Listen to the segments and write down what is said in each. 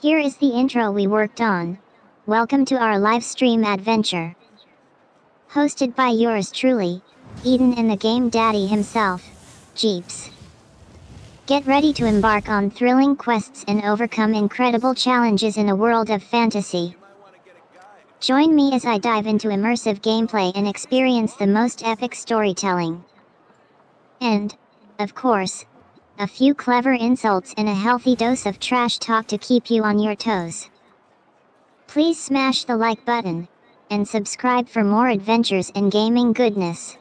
Here is the intro we worked on. Welcome to our live stream adventure. Hosted by yours truly, Eden and the Game Daddy himself, Jeeps. Get ready to embark on thrilling quests and overcome incredible challenges in a world of fantasy. Join me as I dive into immersive gameplay and experience the most epic storytelling. And, of course, a few clever insults and a healthy dose of trash talk to keep you on your toes. Please smash the like button, and subscribe for more adventures and gaming goodness.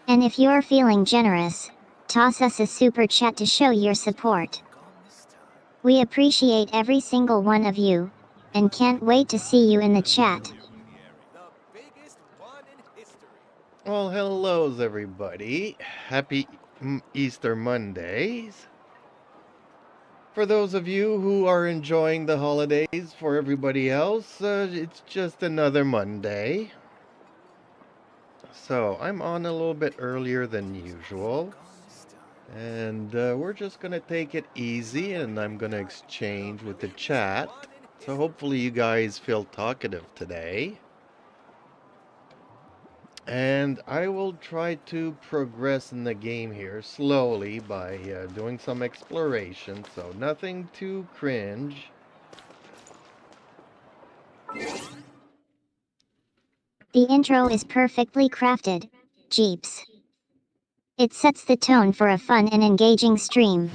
And if you're feeling generous, toss us a super chat to show your support. We appreciate every single one of you, and can't wait to see you in the chat. Well, hellos everybody. Happy Easter Mondays. For those of you who are enjoying the holidays, for everybody else, it's just another Monday. So, I'm on a little bit earlier than usual. And we're just going to take it easy, and I'm going to exchange with the chat. So hopefully you guys feel talkative today. And I will try to progress in the game here slowly by doing some exploration, so nothing too cringe. The intro is perfectly crafted, Jeeps. It sets the tone for a fun and engaging stream.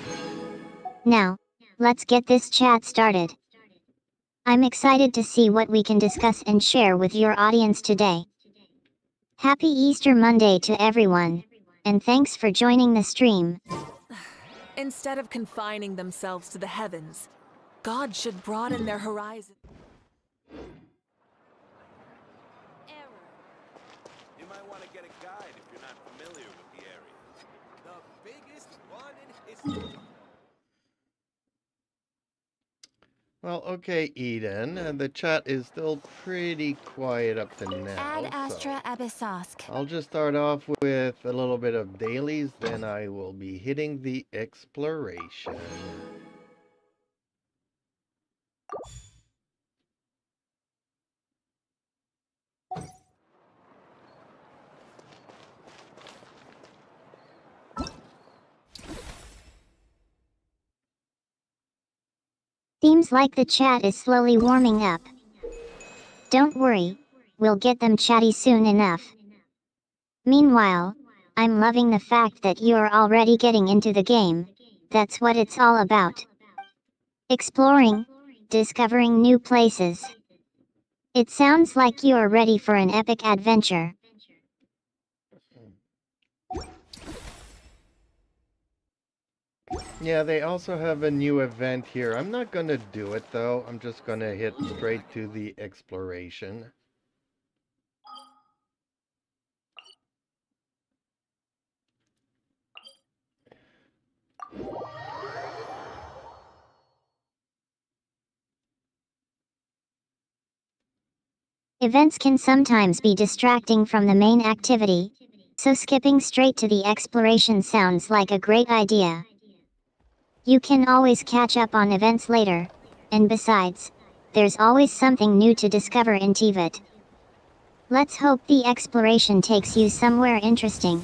Now, let's get this chat started. I'm excited to see what we can discuss and share with your audience today. Happy Easter Monday to everyone, and thanks for joining the stream. Instead of confining themselves to the heavens, God should broaden their horizon. You might want to get a guide if you're not familiar with the area. The biggest one in history. Well, okay, Eden, the chat is still pretty quiet up to now. Ad Astra Abyssosque. I'll just start off with a little bit of dailies, then I will be hitting the exploration. Seems like the chat is slowly warming up. Don't worry, we'll get them chatty soon enough. Meanwhile, I'm loving the fact that you're already getting into the game. That's what it's all about. Exploring, discovering new places. It sounds like you're ready for an epic adventure. Yeah, they also have a new event here. I'm not gonna do it though. I'm just gonna hit straight to the exploration. Events can sometimes be distracting from the main activity, so skipping straight to the exploration sounds like a great idea. You can always catch up on events later, and besides, there's always something new to discover in Teyvat. Let's hope the exploration takes you somewhere interesting.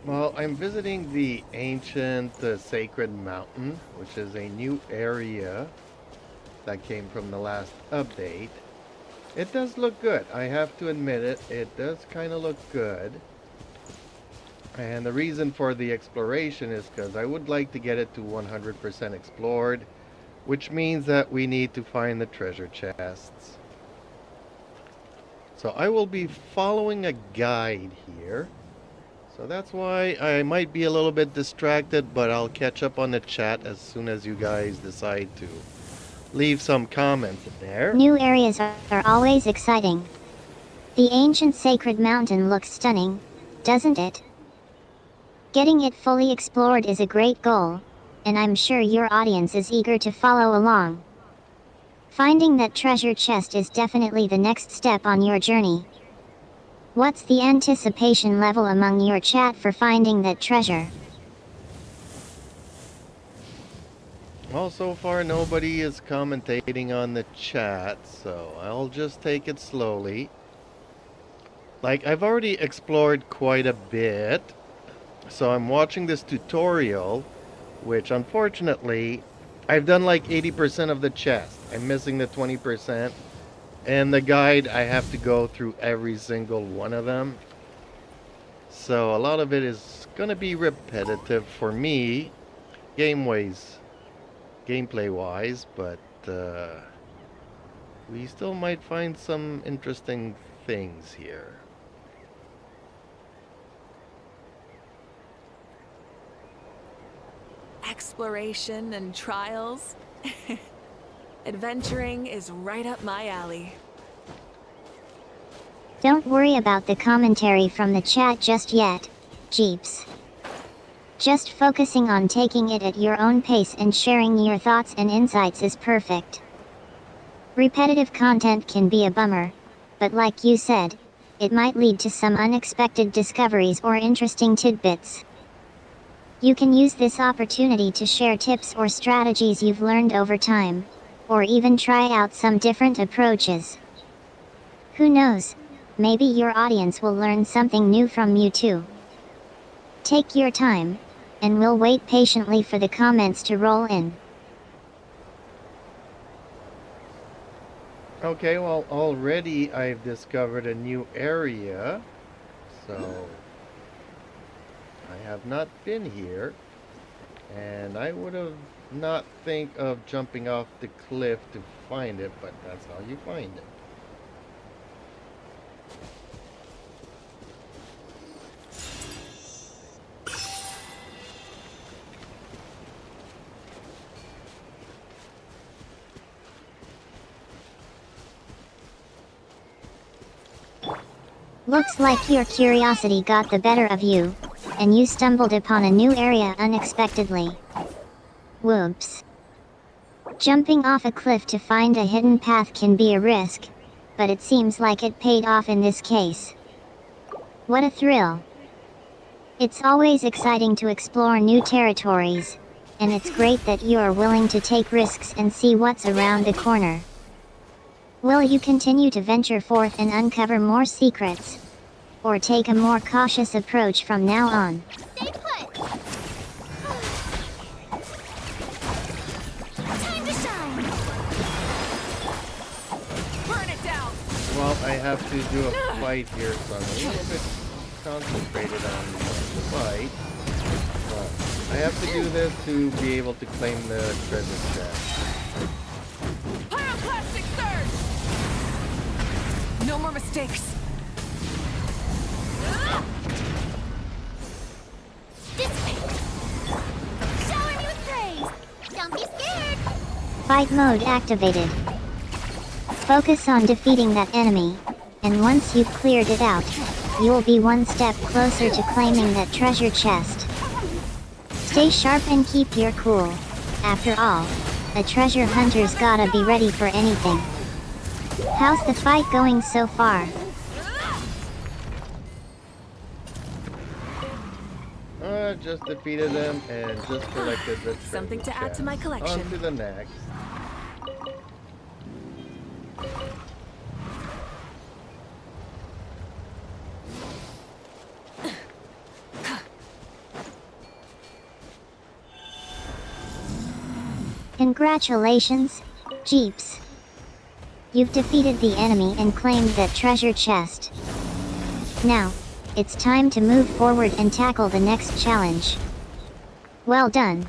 Well, I'm visiting the ancient Sacred Mountain, which is a new area that came from the last update. It does look good, I have to admit it. It does kind of look good. And the reason for the exploration is because I would like to get it to 100% explored, which means that we need to find the treasure chests. So I will be following a guide here. So that's why I might be a little bit distracted, but I'll catch up on the chat as soon as you guys decide to leave some comments in there. New areas are always exciting. The ancient Sacred Mountain looks stunning, doesn't it? Getting it fully explored is a great goal, and I'm sure your audience is eager to follow along. Finding that treasure chest is definitely the next step on your journey. What's the anticipation level among your chat for finding that treasure? Well, so far nobody is commentating on the chat, so I'll just take it slowly. Like, I've already explored quite a bit, so I'm watching this tutorial, which unfortunately, I've done like 80% of the chest. I'm missing the 20%. And the guide, I have to go through every single one of them. So a lot of it is gonna be repetitive for me, gameplay wise, but we still might find some interesting things here. Exploration and trials. Adventuring is right up my alley. Don't worry about the commentary from the chat just yet, Jeeps. Just focusing on taking it at your own pace and sharing your thoughts and insights is perfect. Repetitive content can be a bummer, but like you said, it might lead to some unexpected discoveries or interesting tidbits. You can use this opportunity to share tips or strategies you've learned over time, or even try out some different approaches. Who knows, maybe your audience will learn something new from you too. Take your time, and we'll wait patiently for the comments to roll in. Okay, well, already I've discovered a new area, so I have not been here, and I would have not think of jumping off the cliff to find it, but that's how you find it. Looks like your curiosity got the better of you, and you stumbled upon a new area unexpectedly. Whoops. Jumping off a cliff to find a hidden path can be a risk, but it seems like it paid off in this case. What a thrill. It's always exciting to explore new territories, and it's great that you are willing to take risks and see what's around the corner. Will you continue to venture forth and uncover more secrets? Or take a more cautious approach from now on? Stay put. Time to shine. Burn it down! Well, I have to do a fight here, so I'm a little bit concentrated on the fight. But I have to do this to be able to claim the treasure chest. Pyroclastic surge! No more mistakes. This way. Shower me with praise. Don't be scared. Fight mode activated. Focus on defeating that enemy, and once you've cleared it out, you'll be one step closer to claiming that treasure chest. Stay sharp and keep your cool. After all, a treasure hunter's gotta be ready for anything. How's the fight going so far? Just defeated them and just collected the treasure Something to add to my chest. collection. On to the next. Congratulations, Jeeps. You've defeated the enemy and claimed that treasure chest. Now, it's time to move forward and tackle the next challenge. Well done.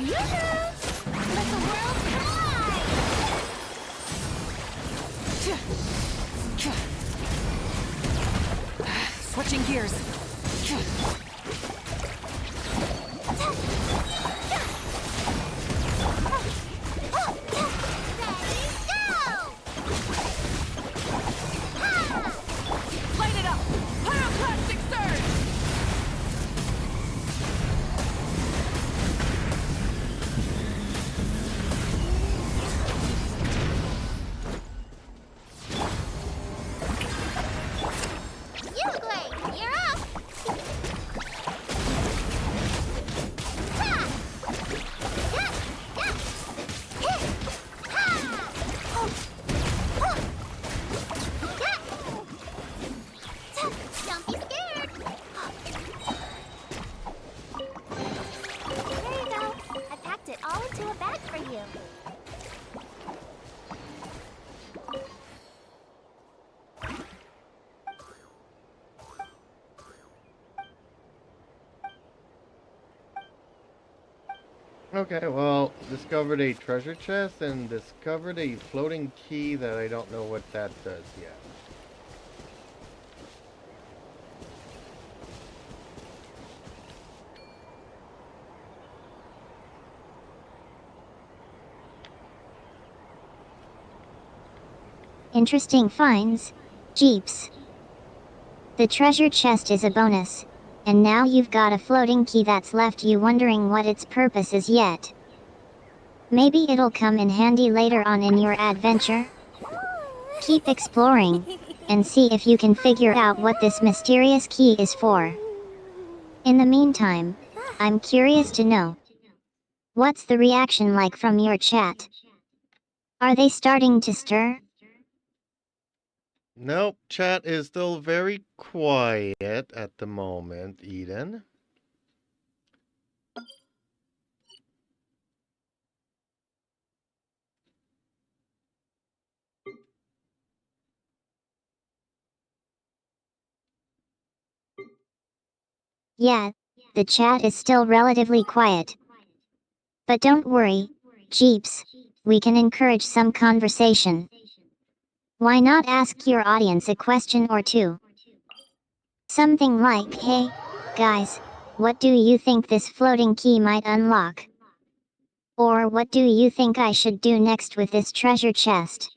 Yoo-hoo! Let the world collide! Switching gears. Ready, go! Ha! Light it up! Pyroclastic surge! Uglade, you're up! Ha! Yeah, yeah. Hit! Ha! Oh. Oh. Yeah. Don't be scared! There you go. I packed it all into a bag for you. Okay, well, discovered a treasure chest and discovered a floating key that I don't know what that does yet. Interesting finds, Jeeps. The treasure chest is a bonus, and now you've got a floating key that's left you wondering what its purpose is yet. Maybe it'll come in handy later on in your adventure? Keep exploring, and see if you can figure out what this mysterious key is for. In the meantime, I'm curious to know, what's the reaction like from your chat? Are they starting to stir? Nope, chat is still very quiet at the moment, Eden. Yeah, the chat is still relatively quiet. But don't worry, Jeeps, we can encourage some conversation. Why not ask your audience a question or two? Something like, hey, guys, what do you think this floating key might unlock? Or what do you think I should do next with this treasure chest?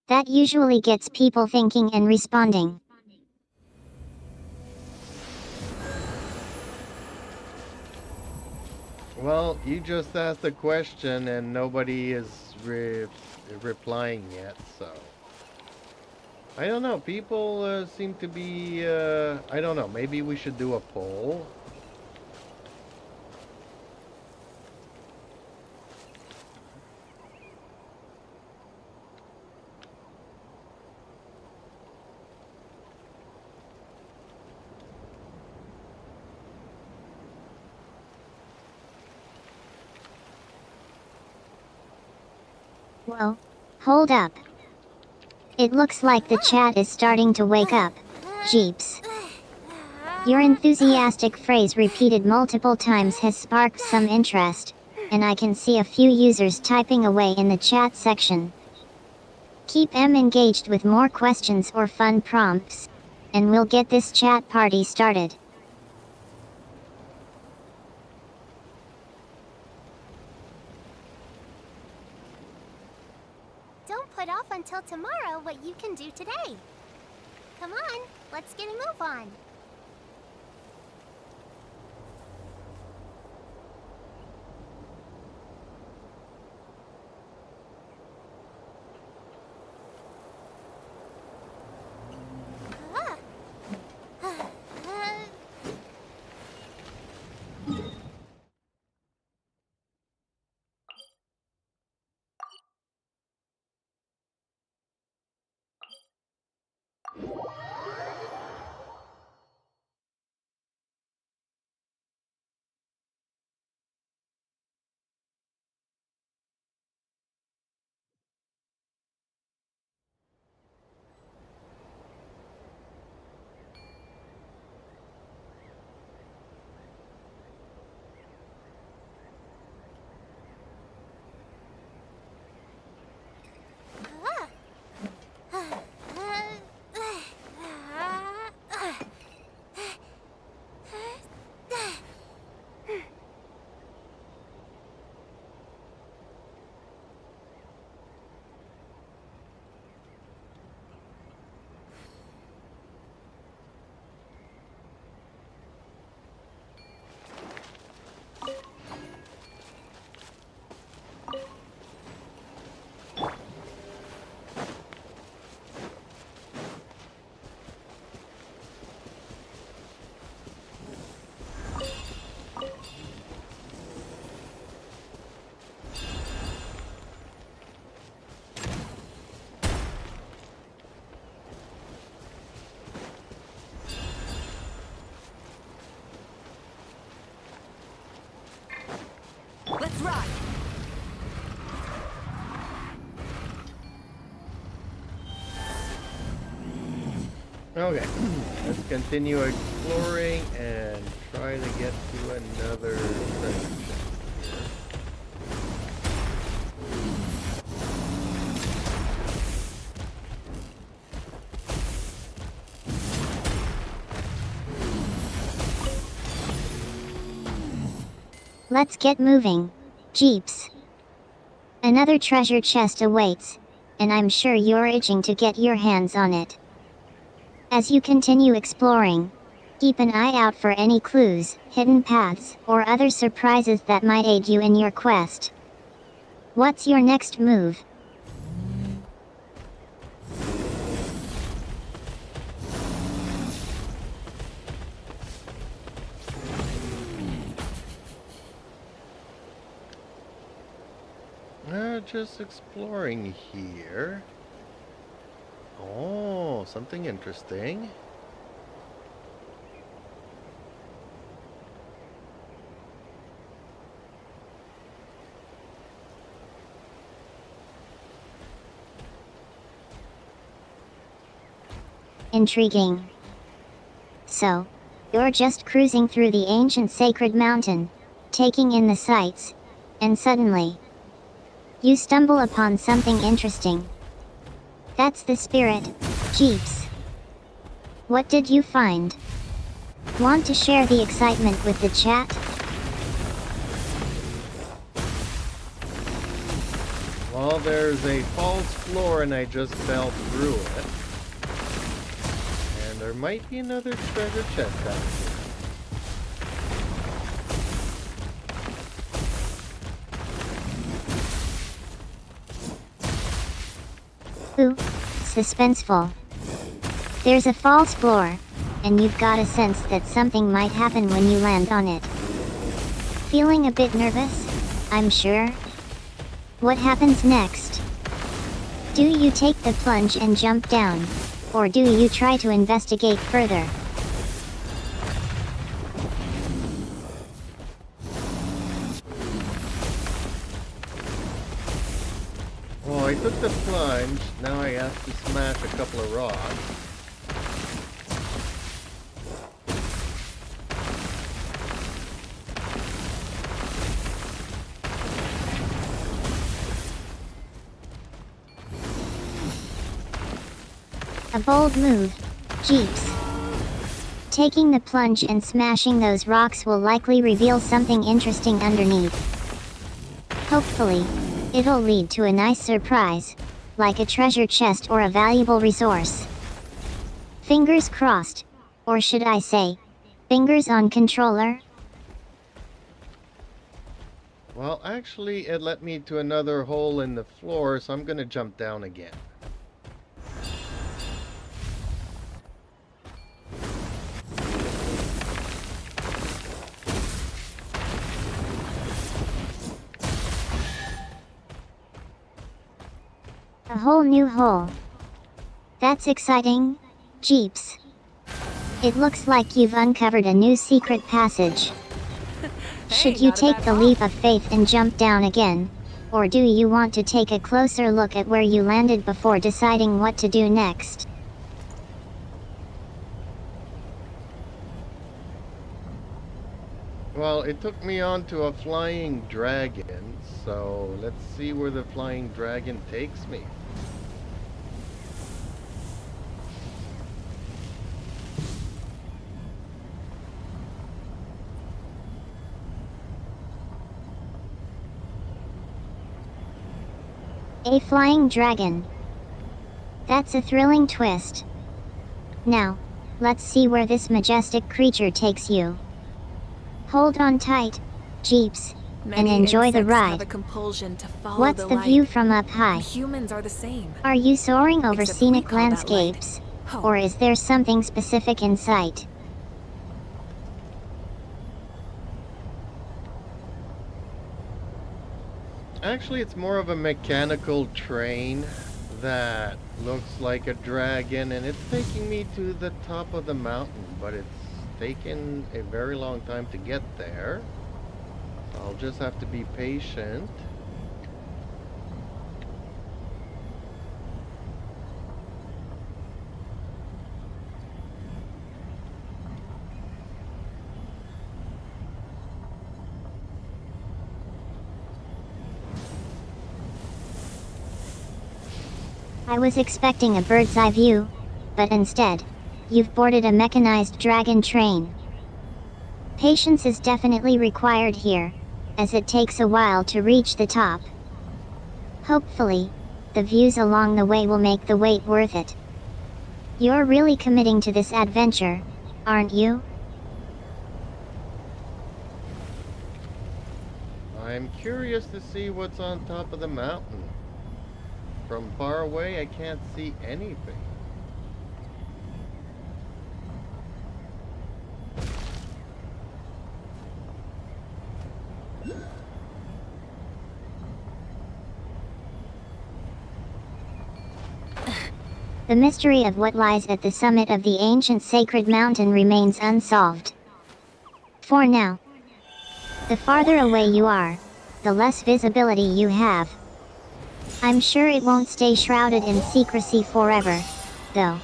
That usually gets people thinking and responding. Well, you just asked a question and nobody is replying yet, so. I don't know, people seem to be, I don't know, maybe we should do a poll. Whoa, hold up. It looks like the chat is starting to wake up, Jeeps. Your enthusiastic phrase repeated multiple times has sparked some interest, and I can see a few users typing away in the chat section. Keep them engaged with more questions or fun prompts, and we'll get this chat party started. Don't put off until tomorrow what you can do today. Come on, let's get a move on. Let's ride! Okay, let's continue exploring and try to get to another treasure chest. Let's get moving, Jeeps. Another treasure chest awaits, and I'm sure you're itching to get your hands on it. As you continue exploring, keep an eye out for any clues, hidden paths, or other surprises that might aid you in your quest. What's your next move? Just exploring here. Oh, something interesting. Intriguing. So, you're just cruising through the ancient sacred mountain, taking in the sights, and suddenly, you stumble upon something interesting. That's the spirit, Jeeps. What did you find? Want to share the excitement with the chat? Well, there's a false floor and I just fell through it. And there might be another treasure chest out here. Ooh, suspenseful. There's a false floor, and you've got a sense that something might happen when you land on it. Feeling a bit nervous, I'm sure? What happens next? Do you take the plunge and jump down, or do you try to investigate further? Well, I took the plunge, now I have to smash a couple of rocks. A bold move, Jeeps. Taking the plunge and smashing those rocks will likely reveal something interesting underneath. Hopefully, it'll lead to a nice surprise, like a treasure chest or a valuable resource. Fingers crossed, or should I say, fingers on controller? Well, actually, it led me to another hole in the floor, so I'm gonna jump down again. A whole new hole. That's exciting, Jeeps. It looks like you've uncovered a new secret passage. Should you not a take bad the thought. leap of faith and jump down again? Or do you want to take a closer look at where you landed before deciding what to do next? Well, it took me onto a flying dragon, so let's see where the flying dragon takes me. A flying dragon. That's a thrilling twist. Now, let's see where this majestic creature takes you. Hold on tight, Jeeps, and Many enjoy the insects have a ride. compulsion to follow What's the light. view from up high? Humans are the same. Are you soaring over Except we scenic call that light landscapes? home. Or is there something specific in sight? Actually, it's more of a mechanical train that looks like a dragon, and it's taking me to the top of the mountain, but it's taken a very long time to get there. I'll I'll just have to be patient. I was expecting a bird's eye view, but instead, you've boarded a mechanized dragon train. Patience is definitely required here, as it takes a while to reach the top. Hopefully, the views along the way will make the wait worth it. You're really committing to this adventure, aren't you? I'm curious to see what's on top of the mountain. From far away, I can't see anything. The mystery of what lies at the summit of the ancient sacred mountain remains unsolved. For now. The farther away you are, the less visibility you have. I'm sure it won't stay shrouded in secrecy forever, though.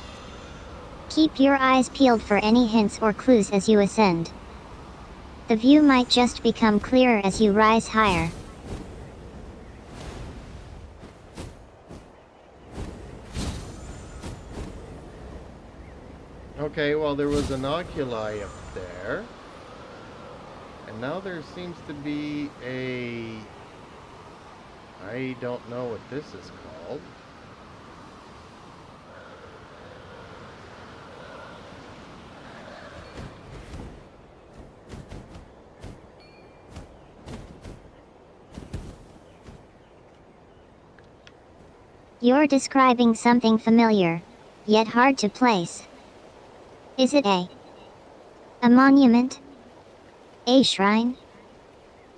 Keep your eyes peeled for any hints or clues as you ascend. The view might just become clearer as you rise higher. Okay, well, there was an oculi up there. And now there seems to be a... I don't know what this is called. You're describing something familiar, yet hard to place. Is it a monument? A shrine?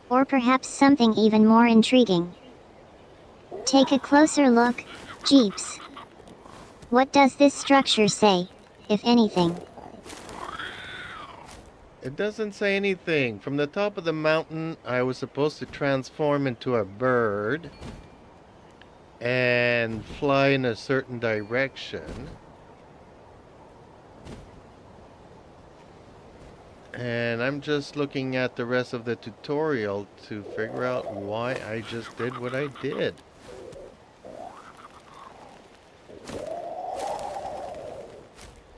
Or perhaps something even more intriguing? Take a closer look, Jeeps. What does this structure say, if anything? It doesn't say anything. From the top of the mountain, I was supposed to transform into a bird and fly in a certain direction. And I'm just looking at the rest of the tutorial to figure out why I just did what I did.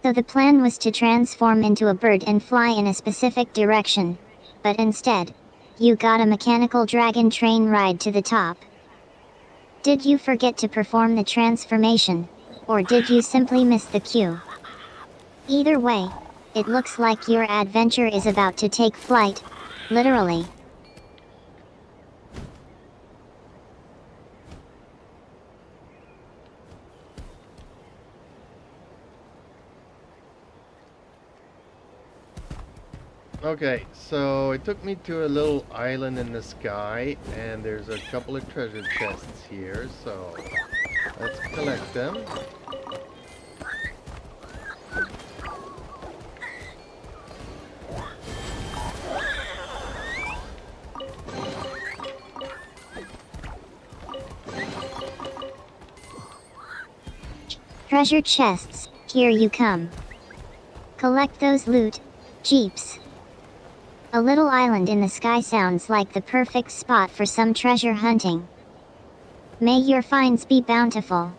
So the plan was to transform into a bird and fly in a specific direction, but instead, you got a mechanical dragon train ride to the top. Did you forget to perform the transformation, or did you simply miss the cue? Either way, it looks like your adventure is about to take flight, literally. Okay, so it took me to a little island in the sky, and there's a couple of treasure chests here, so let's collect them. Treasure chests, here you come. Collect those loot, Jeeps. A little island in the sky sounds like the perfect spot for some treasure hunting. May your finds be bountiful.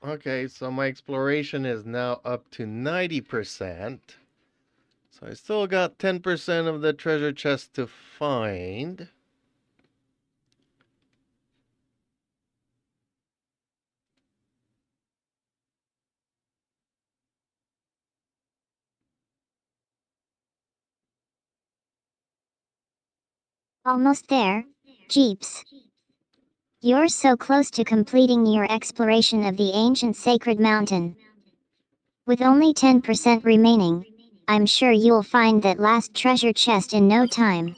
Okay, so my exploration is now up to 90%. So I still got 10% of the treasure chest to find. Almost there, Jeeps. You're so close to completing your exploration of the ancient sacred mountain. With only 10% remaining, I'm sure you'll find that last treasure chest in no time.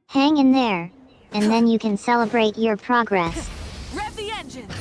Hang in there, and then you can celebrate your progress. Rev the engines!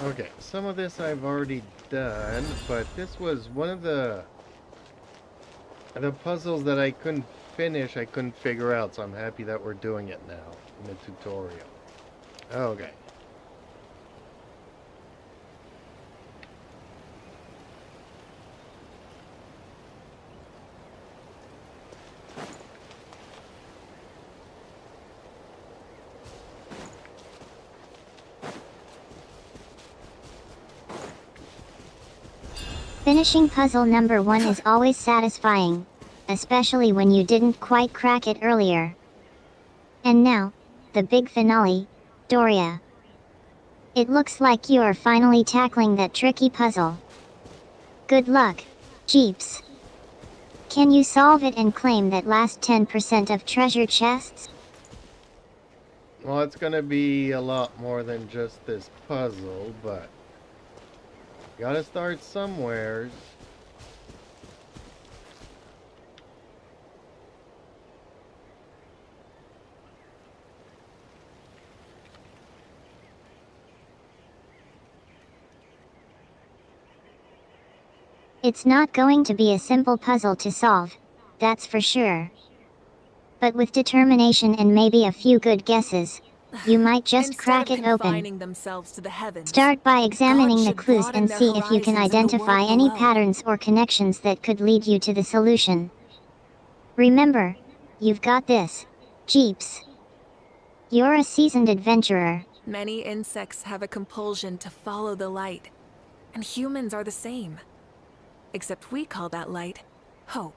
Okay, some of this I've already done, but this was one of the puzzles that I couldn't finish, I couldn't figure out, so I'm happy that we're doing it now in the tutorial. Okay. Finishing puzzle number 1 is always satisfying, especially when you didn't quite crack it earlier. And now, the big finale, Doria. It looks like you are finally tackling that tricky puzzle. Good luck, Jeeps. Can you solve it and claim that last 10% of treasure chests? Well, it's gonna be a lot more than just this puzzle, but gotta start somewhere. It's not going to be a simple puzzle to solve, that's for sure. But with determination and maybe a few good guesses, you might just Instead crack of it open. confining themselves to the heavens, Start by examining the should clues broaden and their see if you can horizons in the identify world any below. patterns or connections that could lead you to the solution. Remember, you've got this, Jeeps. You're a seasoned adventurer. Many insects have a compulsion to follow the light, and humans are the same. Except we call that light hope.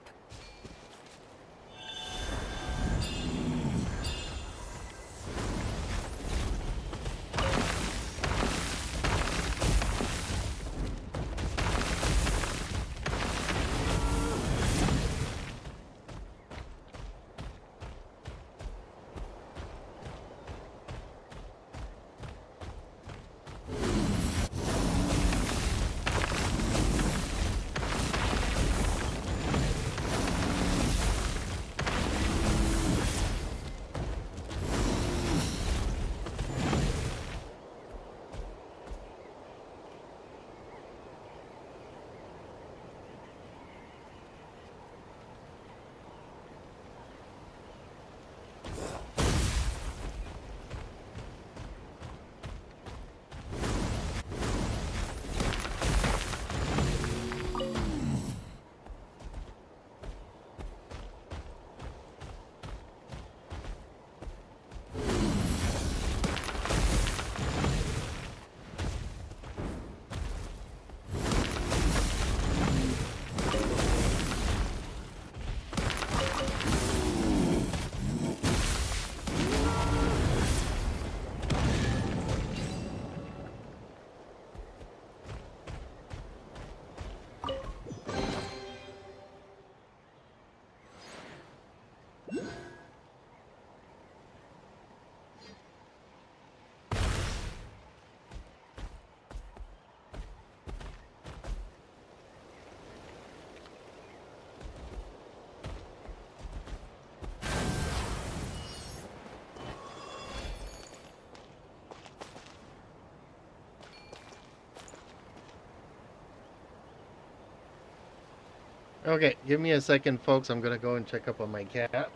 Okay, give me a second, folks. I'm gonna go and check up on my cat.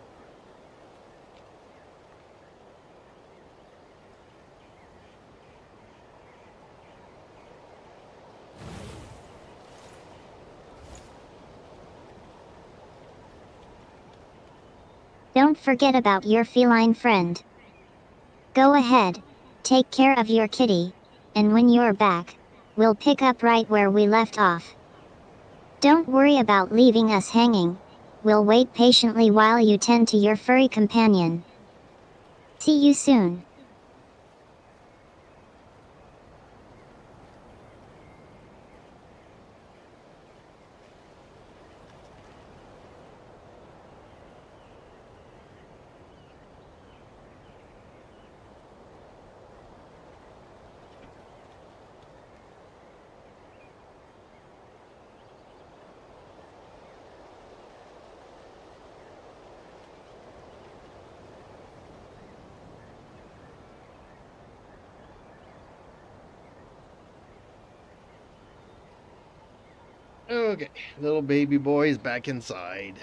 Don't forget about your feline friend. Go ahead, take care of your kitty, and when you're back, we'll pick up right where we left off. Don't worry about leaving us hanging. We'll wait patiently while you tend to your furry companion. See you soon. Okay, little baby boy is back inside.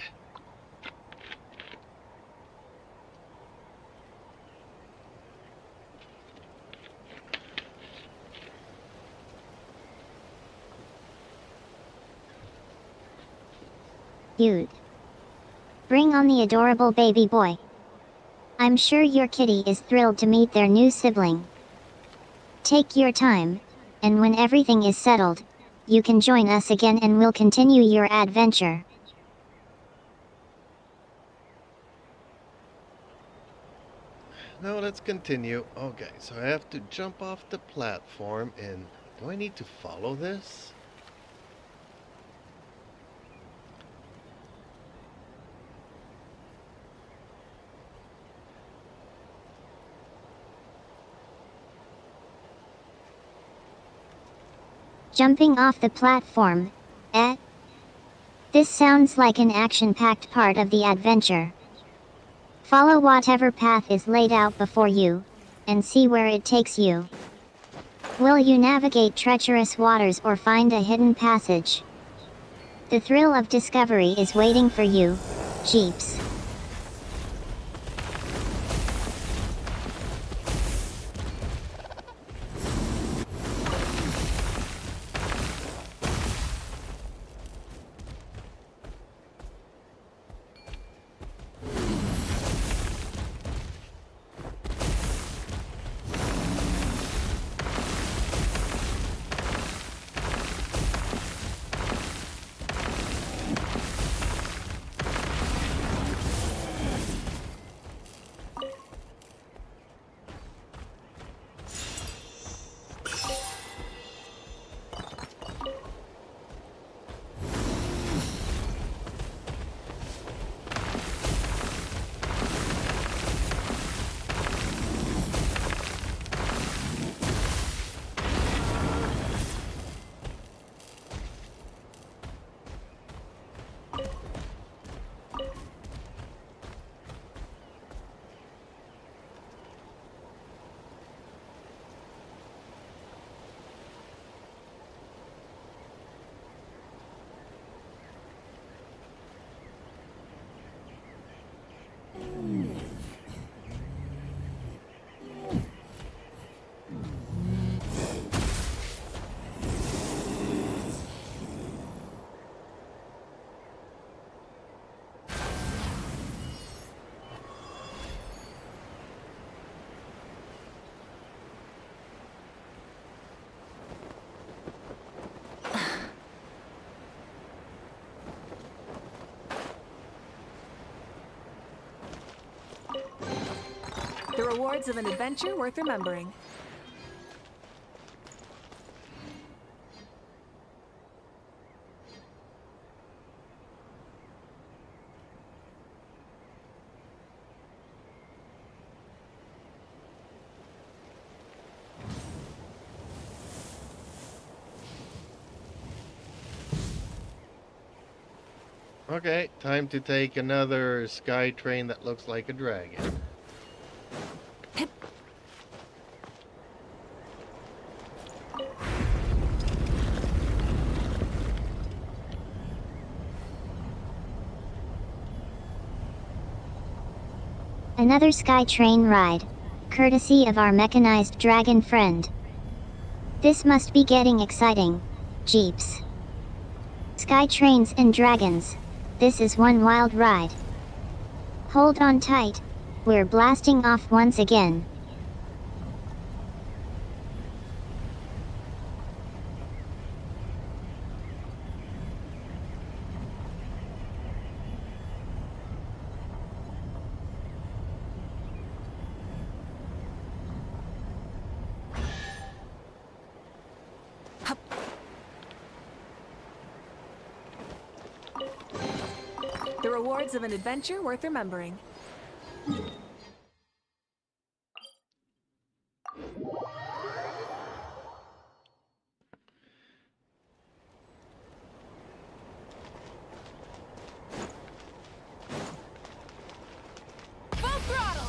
Cute. Bring on the adorable baby boy. I'm sure your kitty is thrilled to meet their new sibling. Take your time, and when everything is settled, you can join us again and we'll continue your adventure. Now let's continue. Okay, so I have to jump off the platform, and do I need to follow this? Jumping off the platform, eh? This sounds like an action-packed part of the adventure. Follow whatever path is laid out before you, and see where it takes you. Will you navigate treacherous waters or find a hidden passage? The thrill of discovery is waiting for you, Jeeps. The rewards of an adventure worth remembering. Okay, time to take another sky train that looks like a dragon. Another sky train ride, courtesy of our mechanized dragon friend. This must be getting exciting. Jeeps. Sky trains and dragons. This is one wild ride. Hold on tight. We're blasting off once again. The rewards of an adventure worth remembering. Full throttle!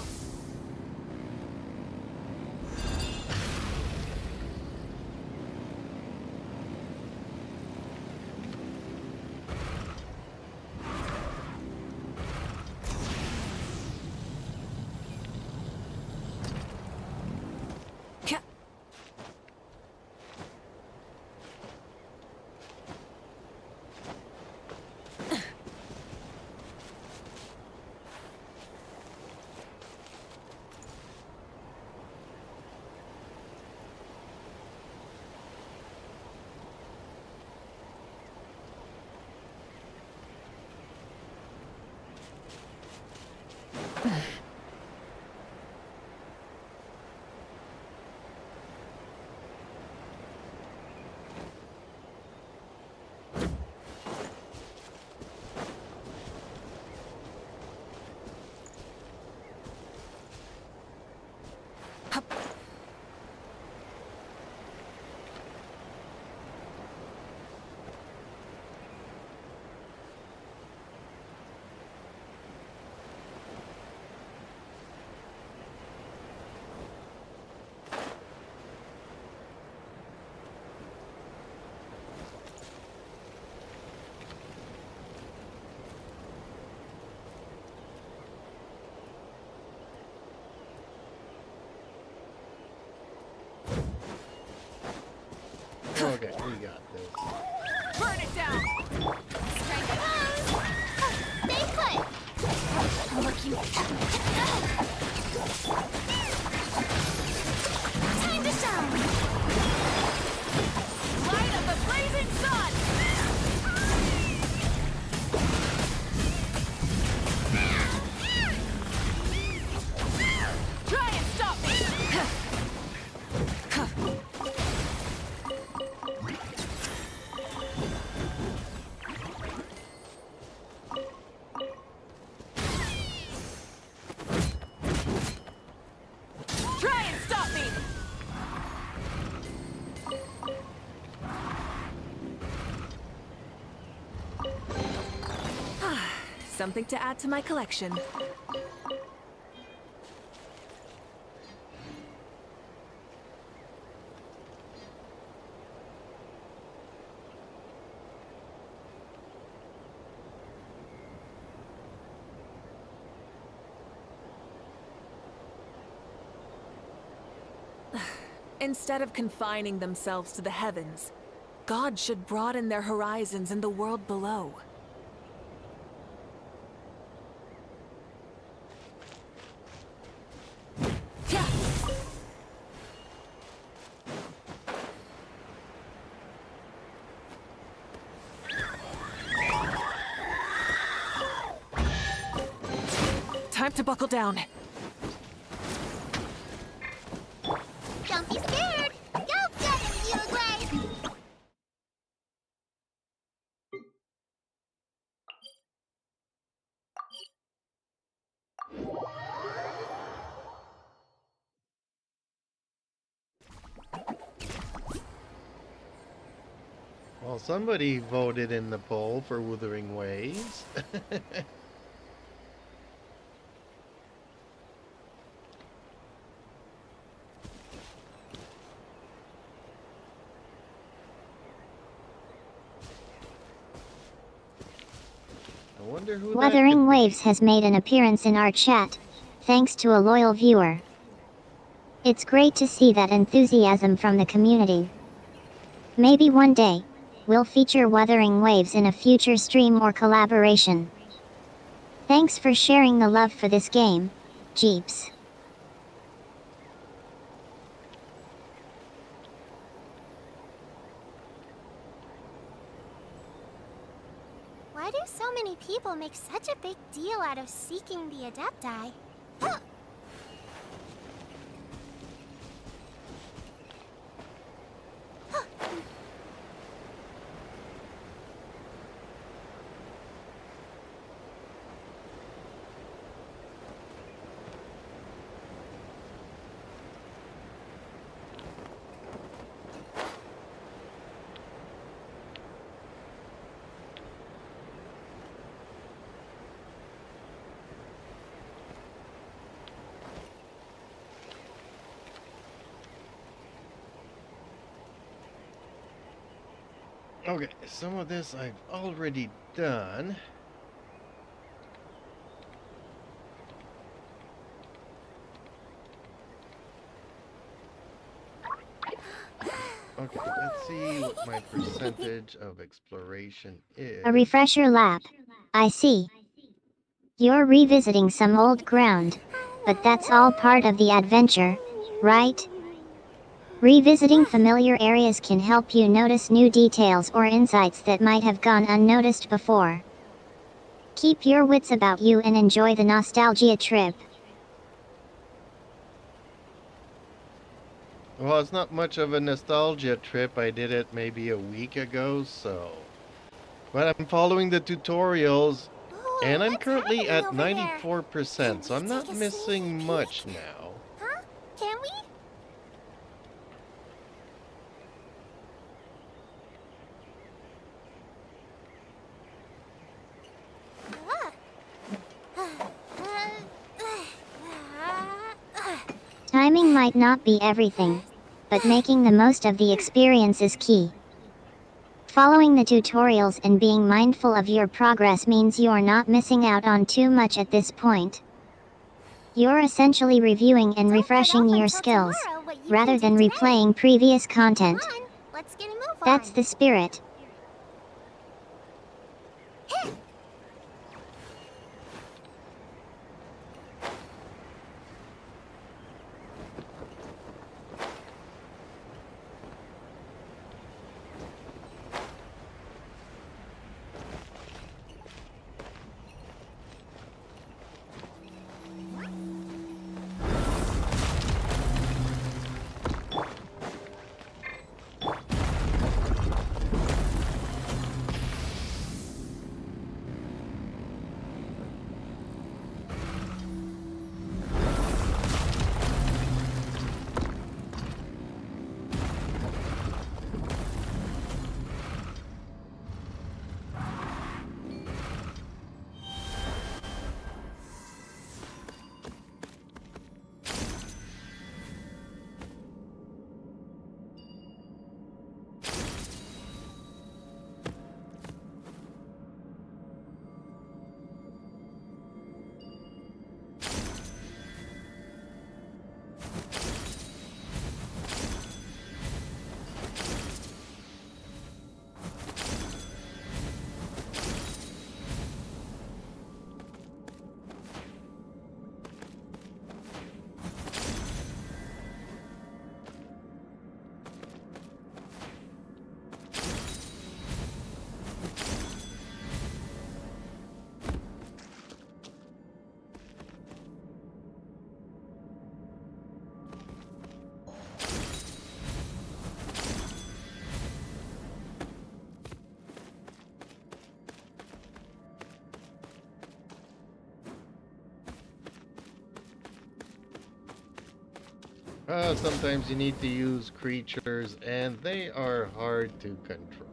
Ca- Okay, we got this. Burn it down! Strike pose! Stay put! Looking... Time to shine! Light of the blazing sun! Try and stop me! Try and stop me! Something to add to my collection. Instead of confining themselves to the heavens, God should broaden their horizons in the world below. Yeah. Time to buckle down. Don't be scared! Go get him, you Gray! Well, somebody voted in the poll for Wuthering Waves. I wonder who that Wuthering could be. Waves has made an appearance in our chat. thanks to a loyal viewer. It's great to see that enthusiasm from the community. Maybe one day, we'll feature Wuthering Waves in a future stream or collaboration. Thanks for sharing the love for this game, Jeeps. Why do so many people make such a big deal out of seeking the Adepti? Okay, some of this I've already done. Okay, let's see what my percentage of exploration is. A refresher lap. I see. You're revisiting some old ground, but that's all part of the adventure, right? Revisiting familiar areas can help you notice new details or insights that might have gone unnoticed before. Keep your wits about you and enjoy the nostalgia trip. Well, it's not much of a nostalgia trip. I did it maybe a week ago, so. But I'm following the tutorials, Ooh, and I'm what's currently at happening over there? 94%, so I'm not Take a missing sneak much peek. now. Huh? Can we? Timing might not be everything, but making the most of the experience is key. Following the tutorials and being mindful of your progress means you're not missing out on too much at this point. You're essentially reviewing and Don't put refreshing off your until skills, tomorrow what you rather can than do today. replaying previous Come content. on, let's get a move That's on. the spirit. Sometimes you need to use creatures, and they are hard to control.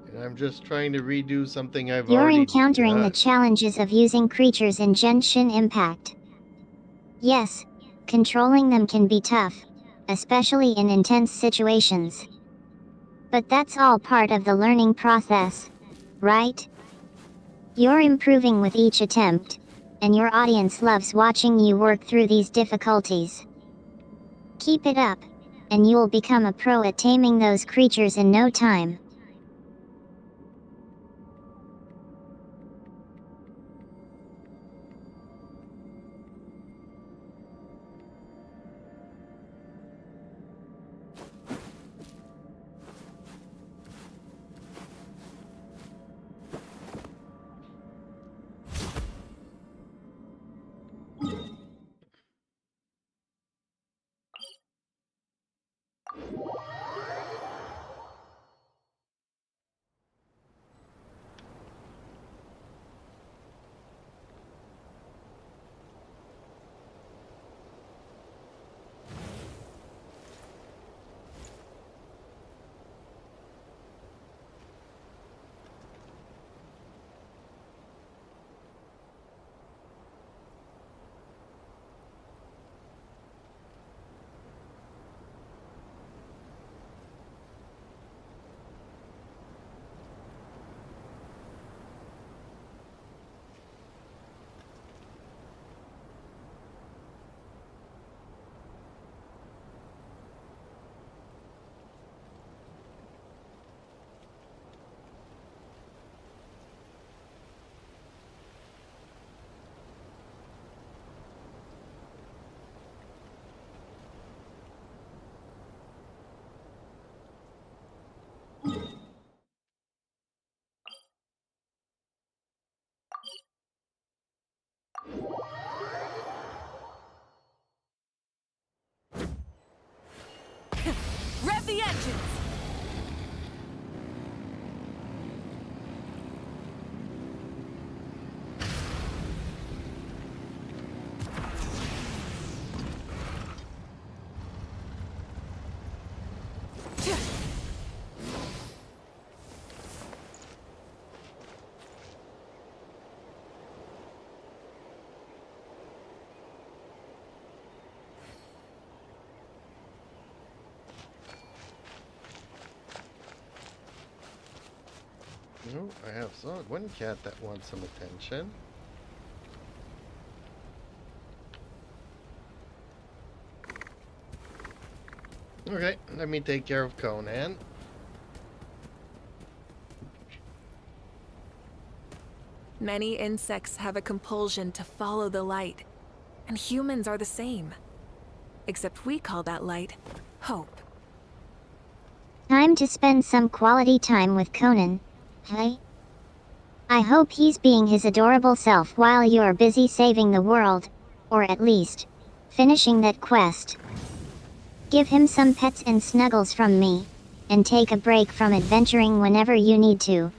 And I'm just trying to redo something I've You're already encountering the done. challenges of using creatures in Genshin Impact. Yes, controlling them can be tough, especially in intense situations. But that's all part of the learning process, right? You're improving with each attempt, and your audience loves watching you work through these difficulties. Keep it up, and you'll become a pro at taming those creatures in no time. Rev the engines! No, I have one cat that wants some attention. Okay, let me take care of Conan. Many insects have a compulsion to follow the light, and humans are the same. Except we call that light hope. Time to spend some quality time with Conan, hey? I hope he's being his adorable self while you're busy saving the world, or at least, finishing that quest. Give him some pets and snuggles from me, and take a break from adventuring whenever you need to.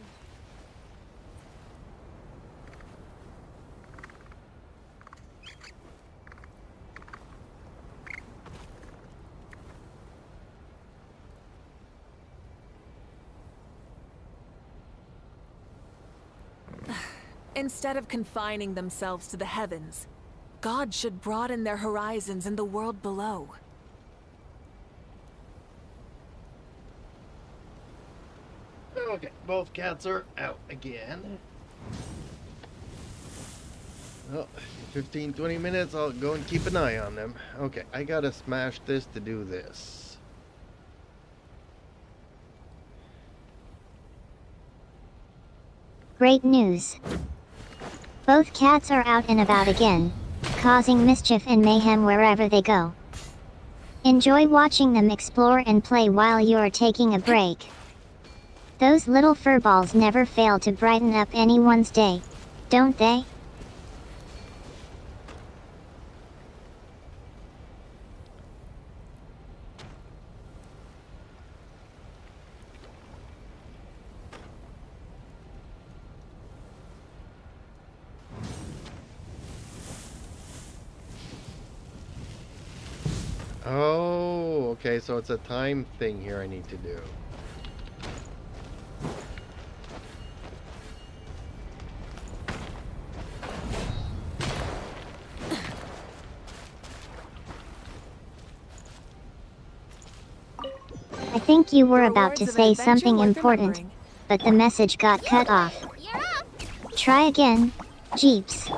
Instead of confining themselves to the heavens, God should broaden their horizons in the world below. Okay, both cats are out again. Well, 15-20 minutes, I'll go and keep an eye on them. Okay, I gotta smash this to do this. Great news. Both cats are out and about again, causing mischief and mayhem wherever they go. Enjoy watching them explore and play while you're taking a break. Those little furballs never fail to brighten up anyone's day, don't they? Oh, okay, so it's a time thing here I need to do. think you were The about to rewards of say adventure something worth important, remembering. but the message got cut off. You're up. Try again, Jeeps.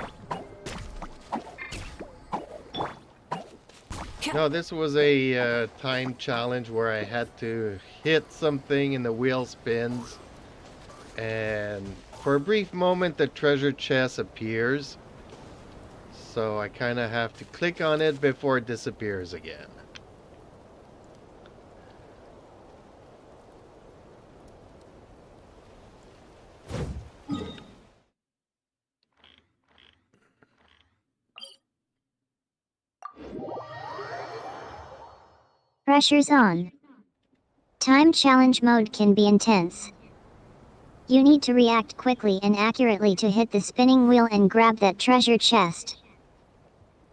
No, this was a time challenge where I had to hit something and the wheel spins. And for a brief moment, the treasure chest appears. So I kind of have to click on it before it disappears again. Pressure's on. Time challenge mode can be intense. You need to react quickly and accurately to hit the spinning wheel and grab that treasure chest.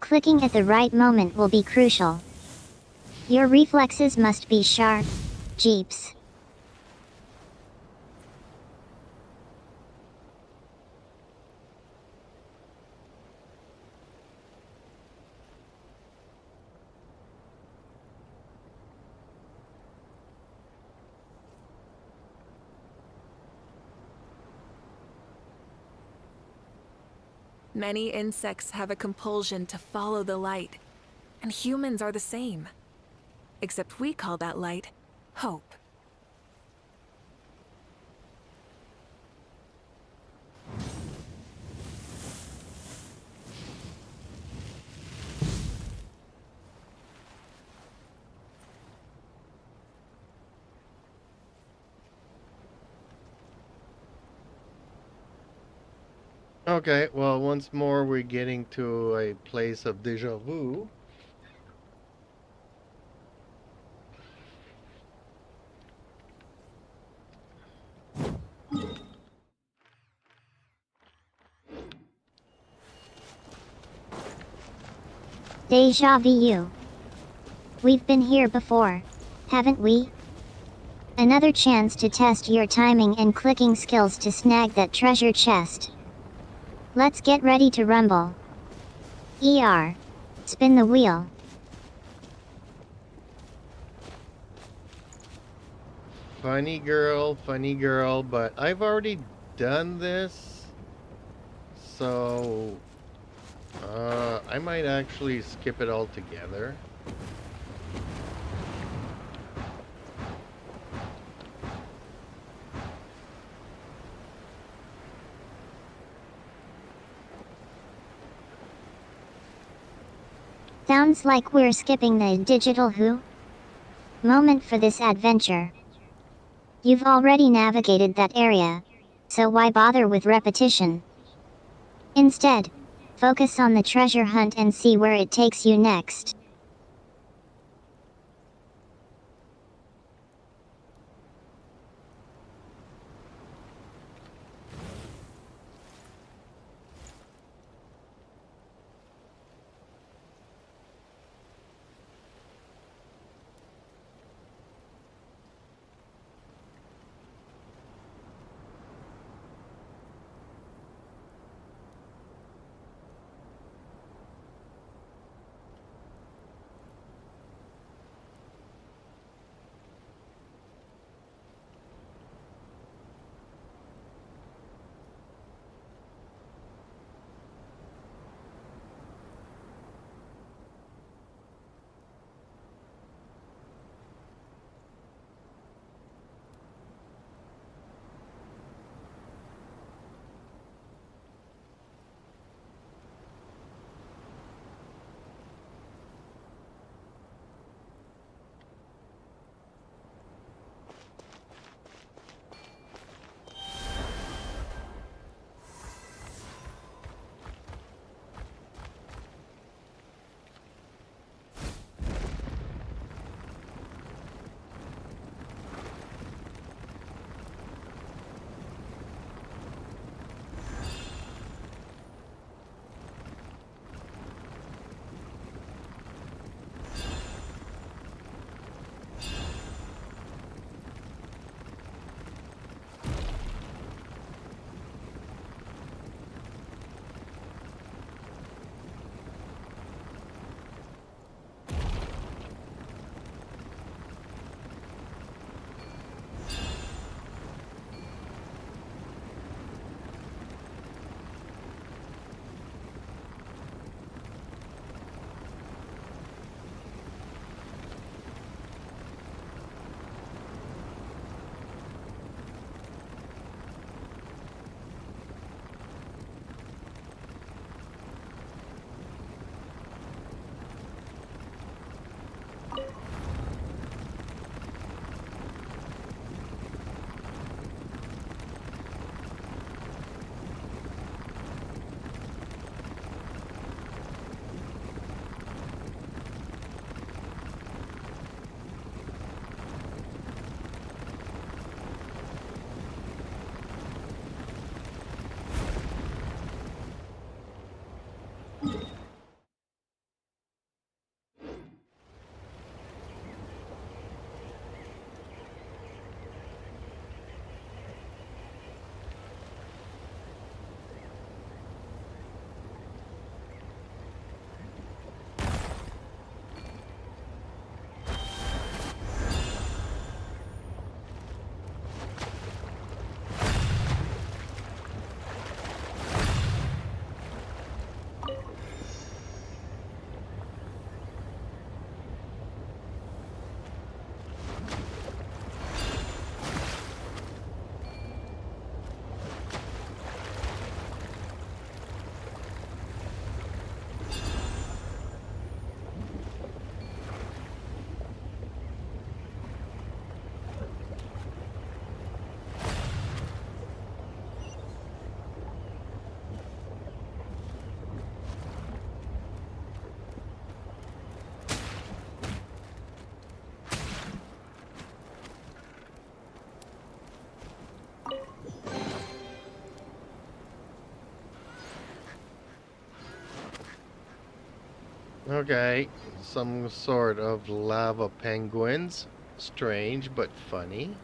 Clicking at the right moment will be crucial. Your reflexes must be sharp, Jeeps. Many insects have a compulsion to follow the light, and humans are the same. Except we call that light hope. Okay, well, once more we're getting to a place of deja vu. Deja vu. We've been here before, haven't we? Another chance to test your timing and clicking skills to snag that treasure chest. Let's get ready to rumble. Spin the wheel. Funny girl, but I've already done this. So, I might actually skip it altogether. Sounds like we're skipping the digital who moment for this adventure. You've already navigated that area, so why bother with repetition? Instead, focus on the treasure hunt and see where it takes you next. Okay, some sort of lava penguins. Strange but funny.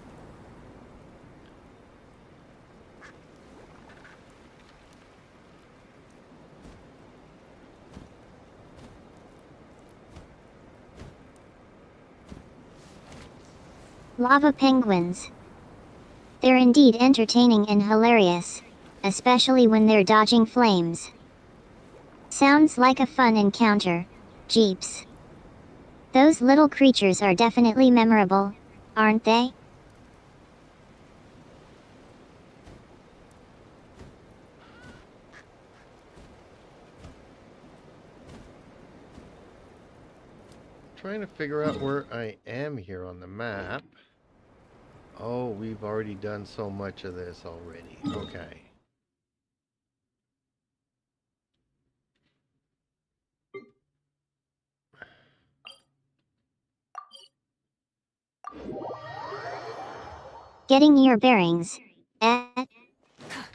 Lava penguins. They're indeed entertaining and hilarious, especially when they're dodging flames. Sounds like a fun encounter, Jeeps. Those little creatures are definitely memorable, aren't they? Trying to figure out where I am here on the map. Oh, we've already done so much of this already. Okay. Getting your bearings.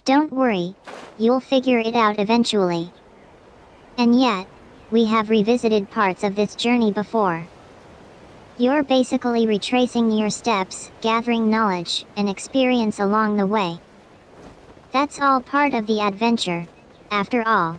Don't worry, you'll figure it out eventually. And yet, we have revisited parts of this journey before. You're basically retracing your steps, gathering knowledge and experience along the way. That's all part of the adventure, after all.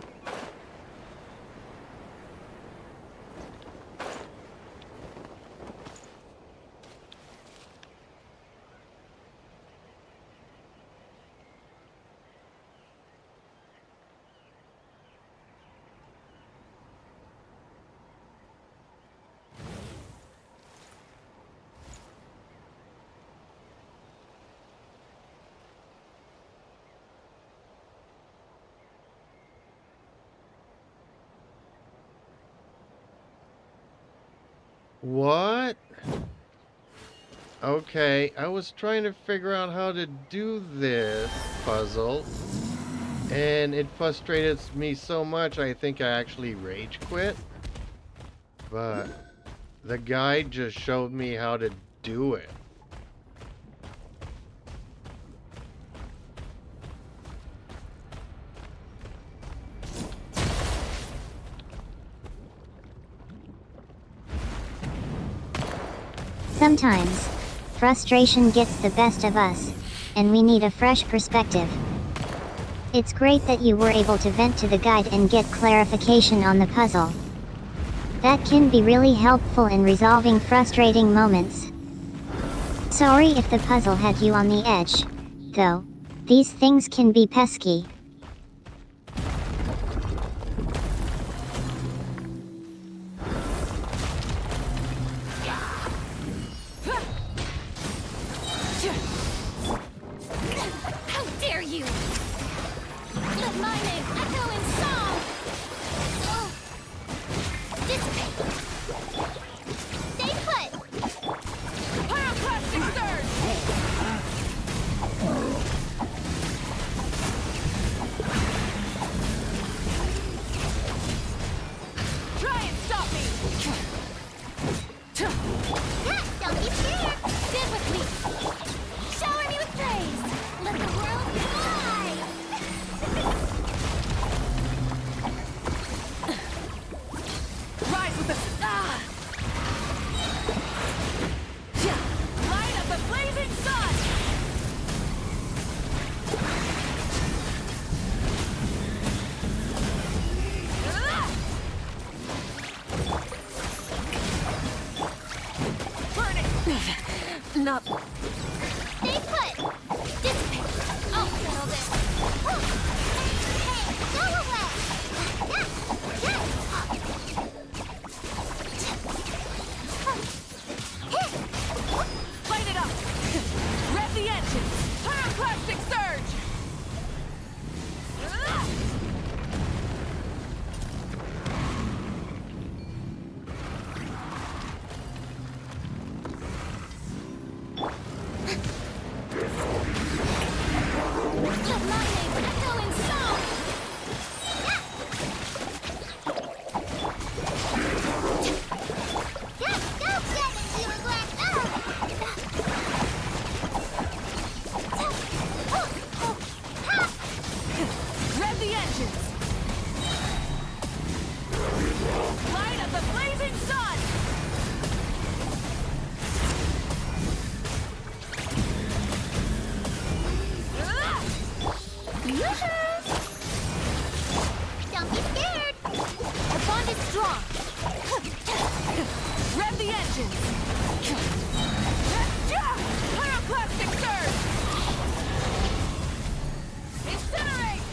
What? Okay, I was trying to figure out how to do this puzzle, and it frustrated me so much I think I actually rage quit. But the guide just showed me how to do it. Sometimes, frustration gets the best of us, and we need a fresh perspective. It's great that you were able to vent to the guide and get clarification on the puzzle. That can be really helpful in resolving frustrating moments. Sorry if the puzzle had you on the edge, though. These things can be pesky. How dare you! Let my name echo in song! Oh. Dissipate! Stay put! Pyroclastic surge! Don't be scared. Our bond is strong. Rev the engines! Pyroclastic surge! Incinerate!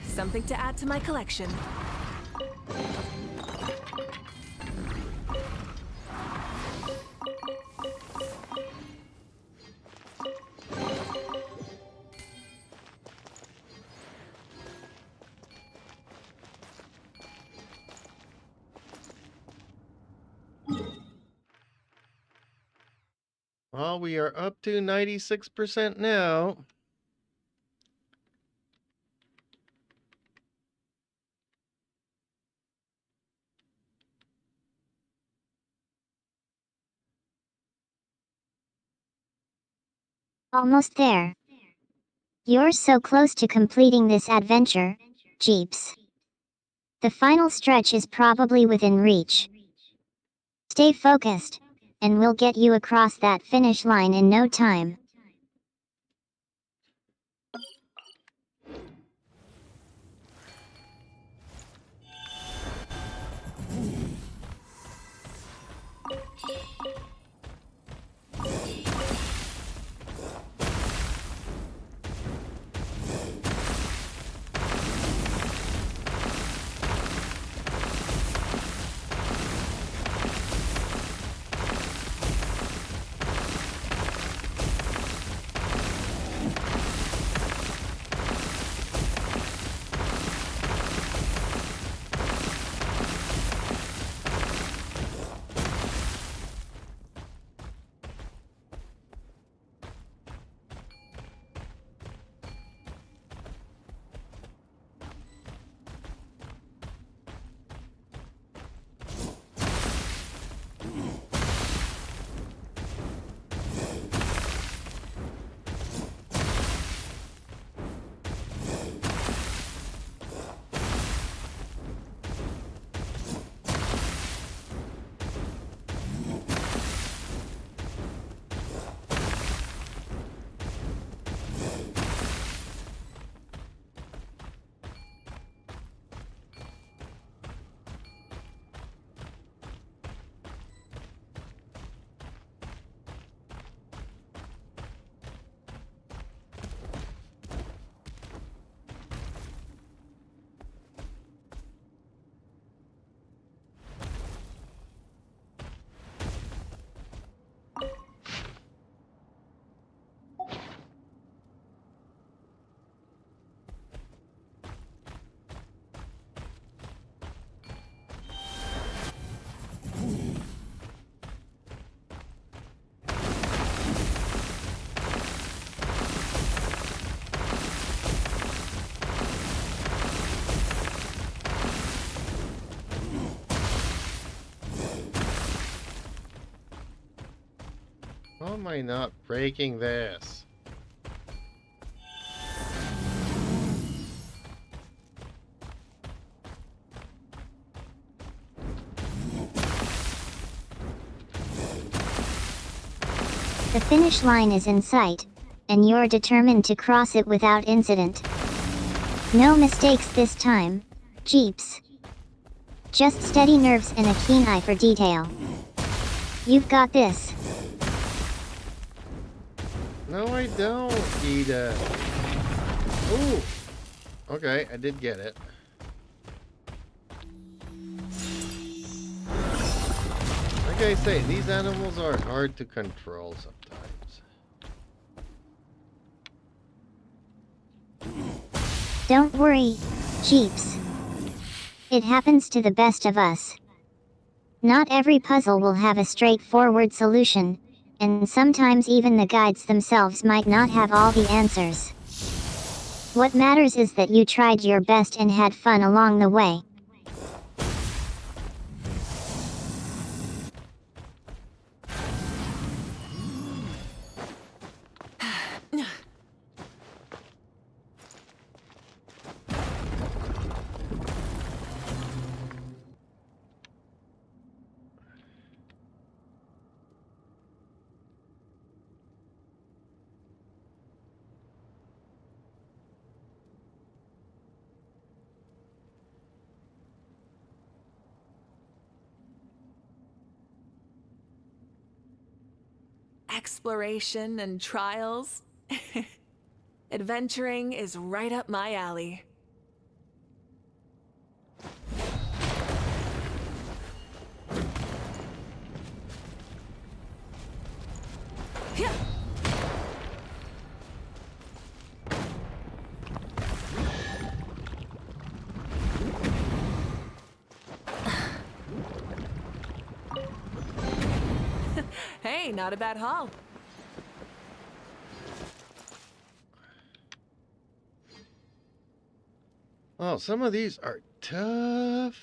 Something to add to my collection. Well, we are up to 96% now. Almost there. You're so close to completing this adventure, Jeeps. The final stretch is probably within reach. Stay focused, and we'll get you across that finish line in no time. How am I not breaking this? The finish line is in sight, and you're determined to cross it without incident. No mistakes this time, Jeeps. Just steady nerves and a keen eye for detail. You've got this. No, I don't, Eda. Ooh. Okay, I did get it. Like I say, these animals are hard to control sometimes. Don't worry, Jeeps. It happens to the best of us. Not every puzzle will have a straightforward solution, and sometimes even the guides themselves might not have all the answers. What matters is that you tried your best and had fun along the way. exploration and trials. Adventuring is right up my alley. Yeah. Hey, not a bad haul. Oh, some of these are tough.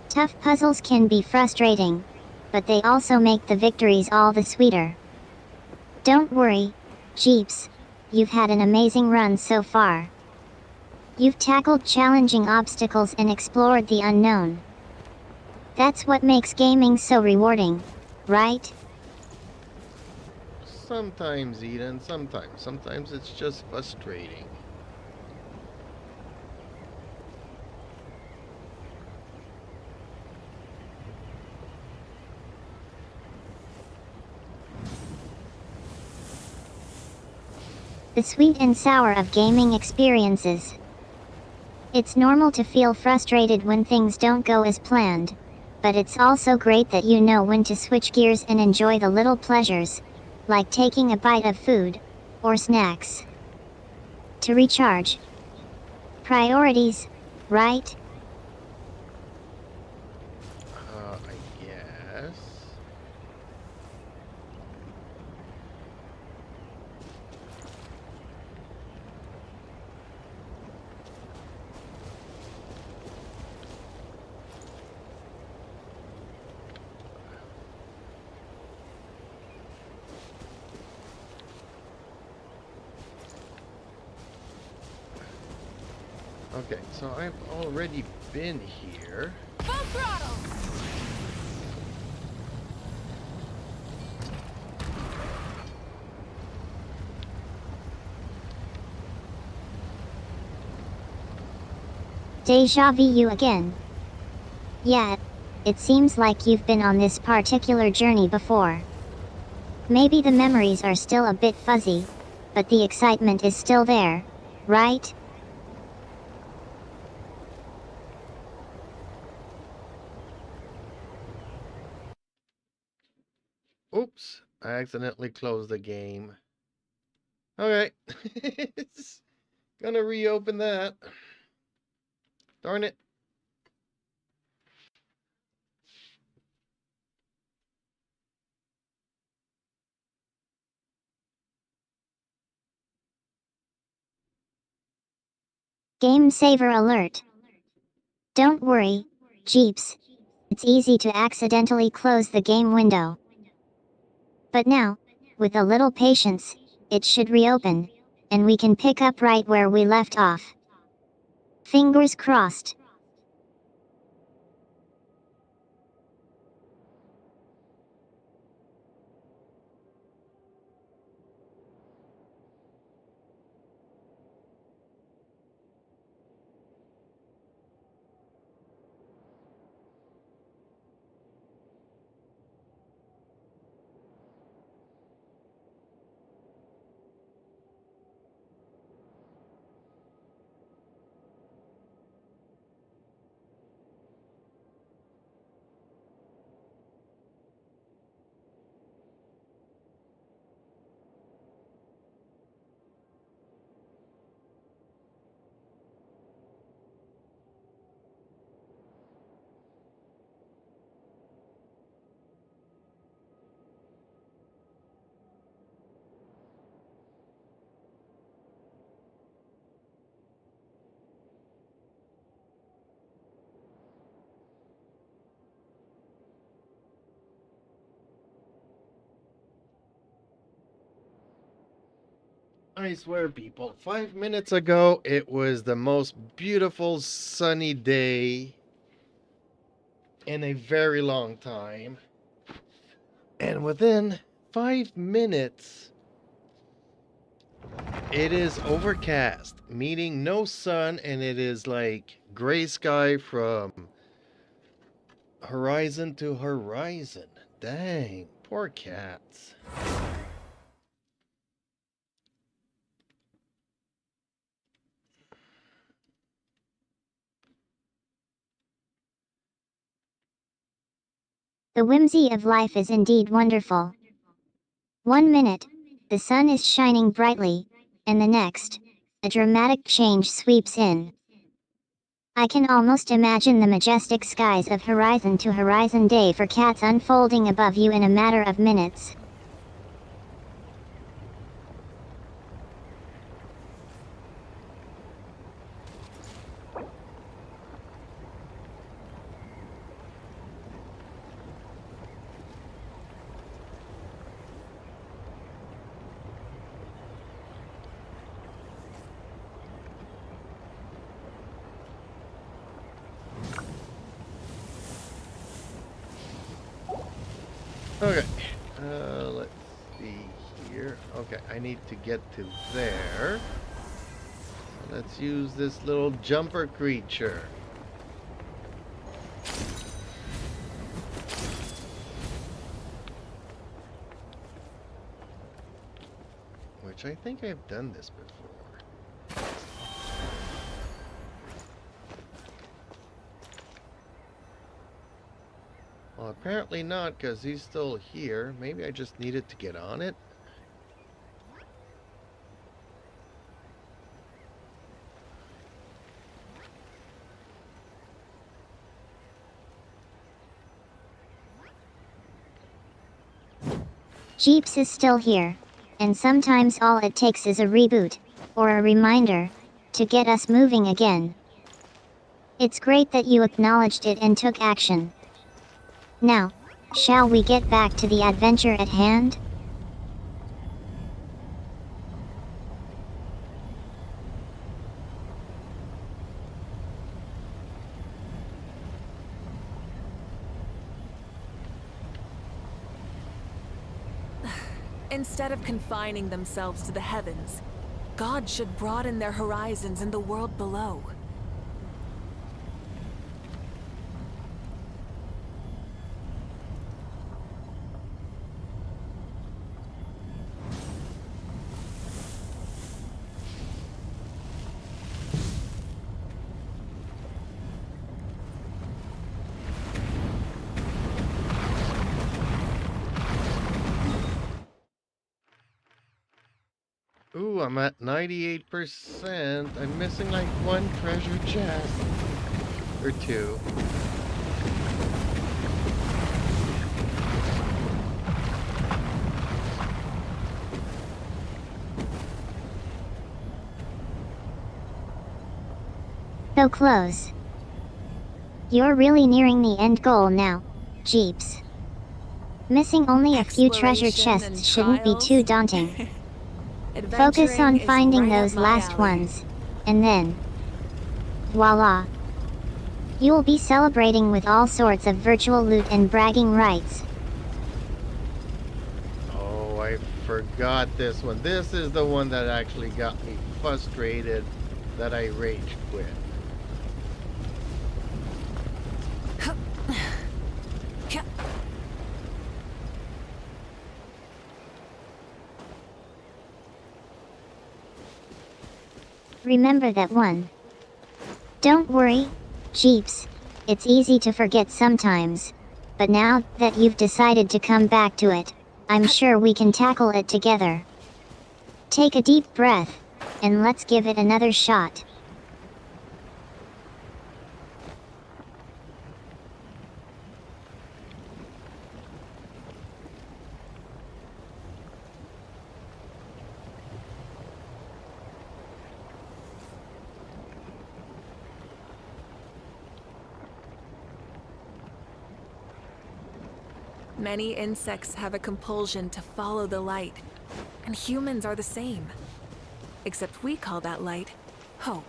Tough puzzles can be frustrating, but they also make the victories all the sweeter. Don't worry, Jeeps. You've had an amazing run so far. You've tackled challenging obstacles and explored the unknown. That's what makes gaming so rewarding, right? Sometimes, Eden, sometimes. Sometimes it's just frustrating. The sweet and sour of gaming experiences. It's normal to feel frustrated when things don't go as planned, but it's also great that you know when to switch gears and enjoy the little pleasures, like taking a bite of food, or snacks. To recharge. Priorities, right? I guess. Okay, so I've already been here. Full throttle! Deja vu you again. Yeah, it seems like you've been on this particular journey before. Maybe the memories are still a bit fuzzy, but the excitement is still there, right? Oops, I accidentally closed the game. Okay, it's gonna reopen that. Darn it. Game saver alert. Don't worry, Jeeps. It's easy to accidentally close the game window. But now, with a little patience, it should reopen, and we can pick up right where we left off. Fingers crossed. I swear, people, 5 minutes ago, it was the most beautiful sunny day in a very long time. And within 5 minutes, It is overcast, meaning no sun, and it is like gray sky from horizon to horizon. Dang, poor cats. The whimsy of life is indeed wonderful. 1 minute, the sun is shining brightly, and the next, a dramatic change sweeps in. I can almost imagine the majestic skies of horizon to horizon day for cats unfolding above you in a matter of minutes. Okay, let's see here. Okay, I need to get to there. Let's use this little jumper creature. Which I think I've done this before. Well, apparently not, because he's still here. Maybe I just needed to get on it. Jeeps is still here, and sometimes all it takes is a reboot, or a reminder, to get us moving again. It's great that you acknowledged it and took action. Now, shall we get back to the adventure at hand? Instead of confining themselves to the heavens, God should broaden their horizons in the world below. Ooh, I'm at 98%. I'm missing like one treasure chest. Or two. So close. You're really nearing the end goal now, Jeeps. Missing only a few treasure Exploration and chests shouldn't be too trials. daunting. Focus on Adventuring is finding right up those my last alley. ones, and then, voila. You'll be celebrating with all sorts of virtual loot and bragging rights. Oh, I forgot this one. This is the one that actually got me frustrated that I raged quit. Remember that one. Don't worry, Jeeps, it's easy to forget sometimes. But now that you've decided to come back to it, I'm sure we can tackle it together. Take a deep breath, and let's give it another shot. Many insects have a compulsion to follow the light, and humans are the same. Except we call that light hope.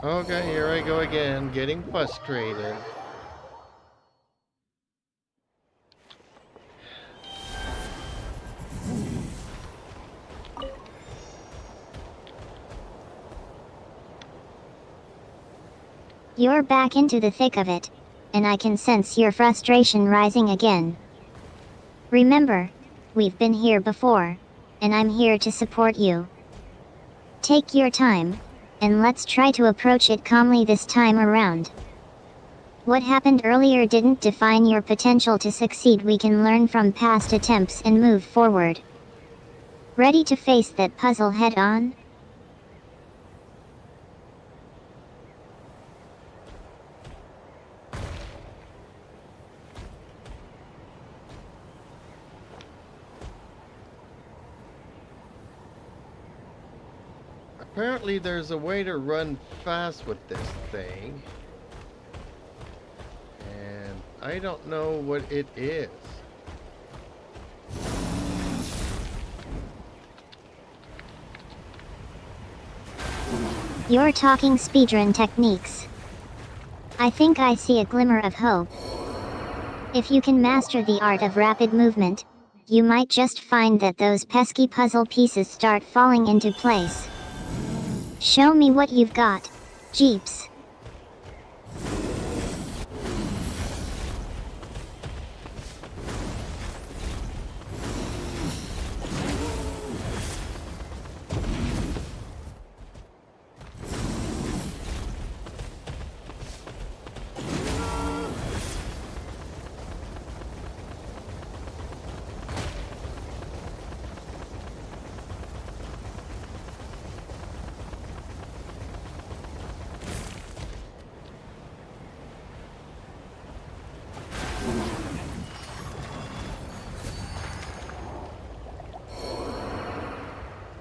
Okay, here I go again, getting frustrated. You're back into the thick of it, and I can sense your frustration rising again. Remember, we've been here before, and I'm here to support you. Take your time, and let's try to approach it calmly this time around. What happened earlier didn't define your potential to succeed. We can learn from past attempts and move forward. Ready to face that puzzle head on? Apparently there's a way to run fast with this thing. And I don't know what it is. You're talking speedrun techniques. I think I see a glimmer of hope. If you can master the art of rapid movement, you might just find that those pesky puzzle pieces start falling into place. Show me what you've got, Jeeps.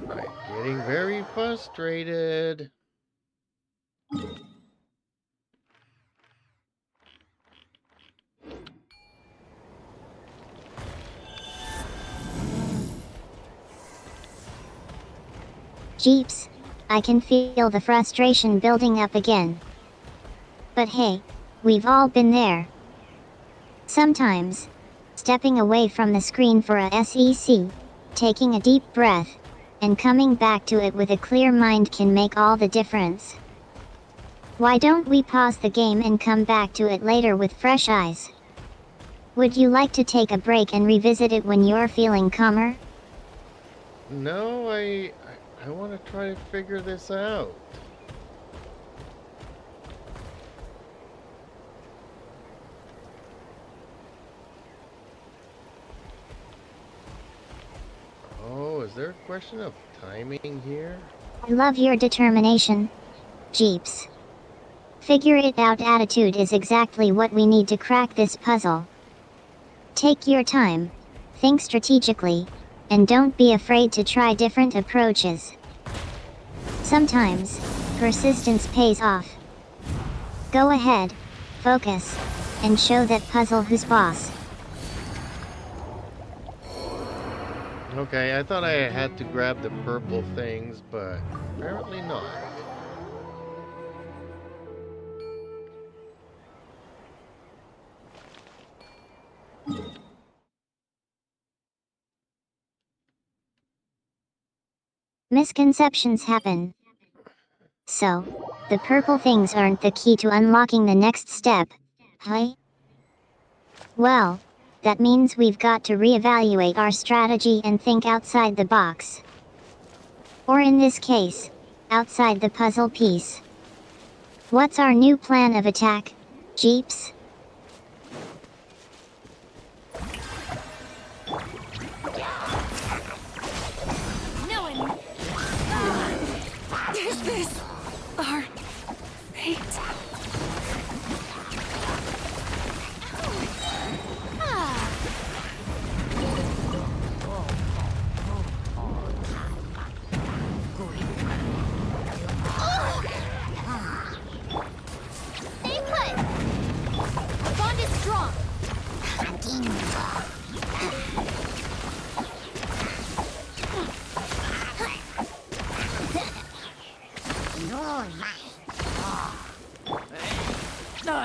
I'm getting very frustrated. Jeeps, I can feel the frustration building up again. But hey, we've all been there. Sometimes, stepping away from the screen for a sec, taking a deep breath, and coming back to it with a clear mind can make all the difference. Why don't we pause the game and come back to it later with fresh eyes? Would you like to take a break and revisit it when you're feeling calmer? No, I want to try to figure this out. Oh, is there a question of timing here? I love your determination, Jeeps. Figure it out attitude is exactly what we need to crack this puzzle. Take your time, think strategically, and don't be afraid to try different approaches. Sometimes, persistence pays off. Go ahead, focus, and show that puzzle who's boss. Okay, I thought I had to grab the purple things, but apparently not. Misconceptions happen. So, the purple things aren't the key to unlocking the next step, huh? Well, that means we've got to reevaluate our strategy and think outside the box. Or in this case, outside the puzzle piece. What's our new plan of attack, Jeeps? Is this our fate? Stay put. Our bond is strong. Go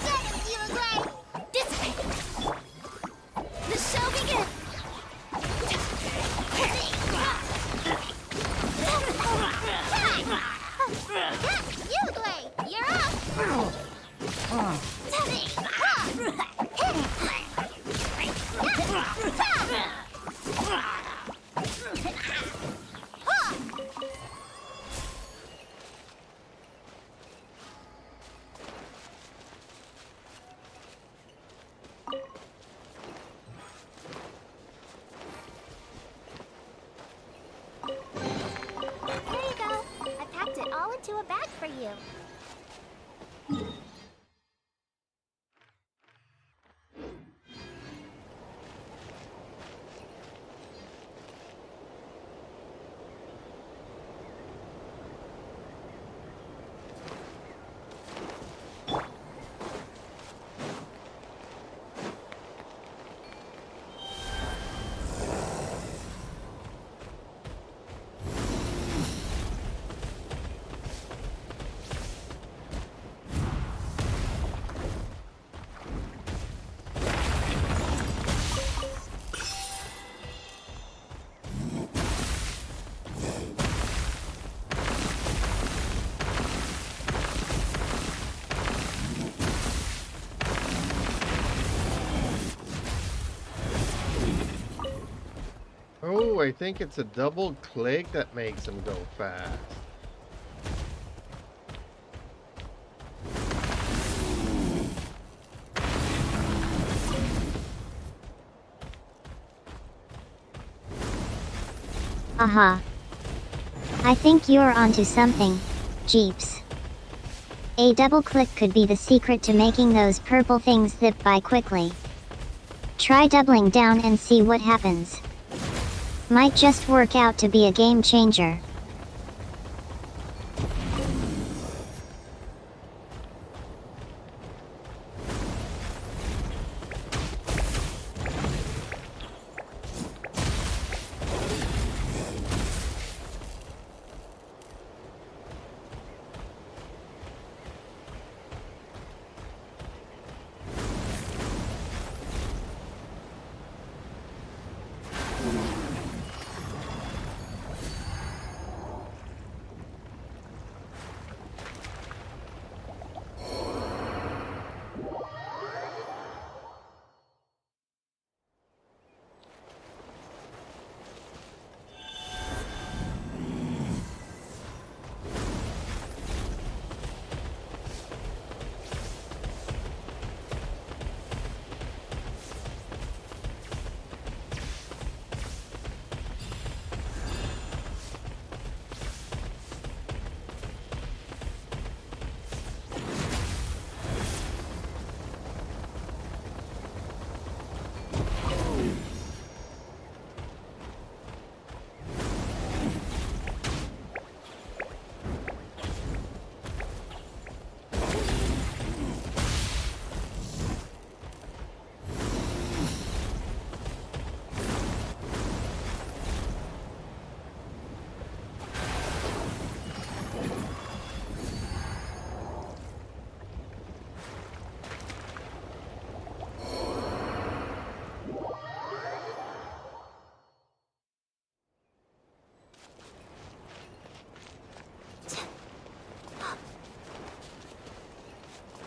get him, Uruguay! Dissipate! The show begins! Uruguay, you're up! There you go. I packed it all into a bag for you. Oh, I think it's a double click that makes him go fast. Aha. I think you're onto something, Jeeps. A double click could be the secret to making those purple things zip by quickly. Try doubling down and see what happens. Might just work out to be a game changer.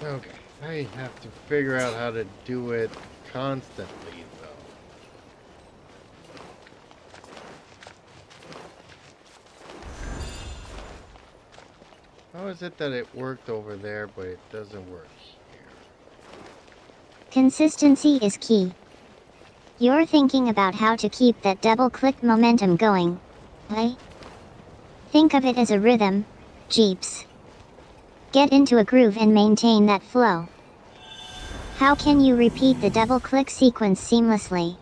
Okay, I have to figure out how to do it constantly, though. How is it that it worked over there, but it doesn't work here? Consistency is key. You're thinking about how to keep that double-click momentum going, right? Think of it as a rhythm, Jeeps. Get into a groove and maintain that flow. How can you repeat the double-click sequence seamlessly?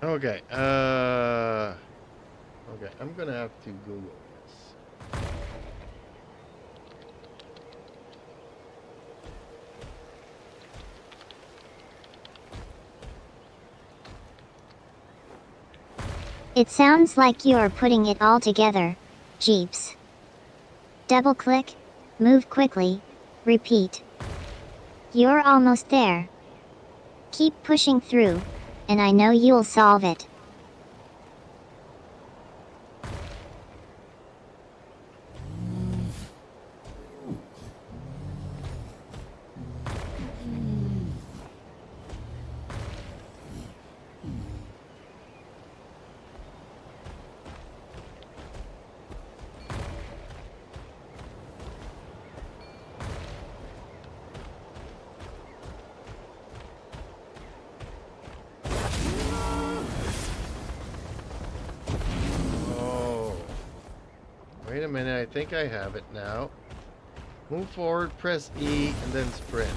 Okay, okay, I'm gonna have to Google this. It sounds like you're putting it all together, Jeeps. Double click, move quickly, repeat. You're almost there. Keep pushing through, and I know you'll solve it. Oh. Wait a minute, I think I have it now. Move forward, press E, and then sprint.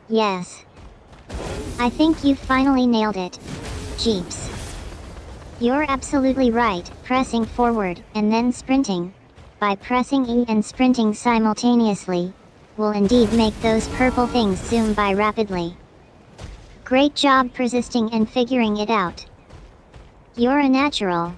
Yes. I think you finally nailed it, Jeeps. You're absolutely right, pressing forward and then sprinting, by pressing E and sprinting simultaneously, will indeed make those purple things zoom by rapidly. Great job persisting and figuring it out. You're a natural.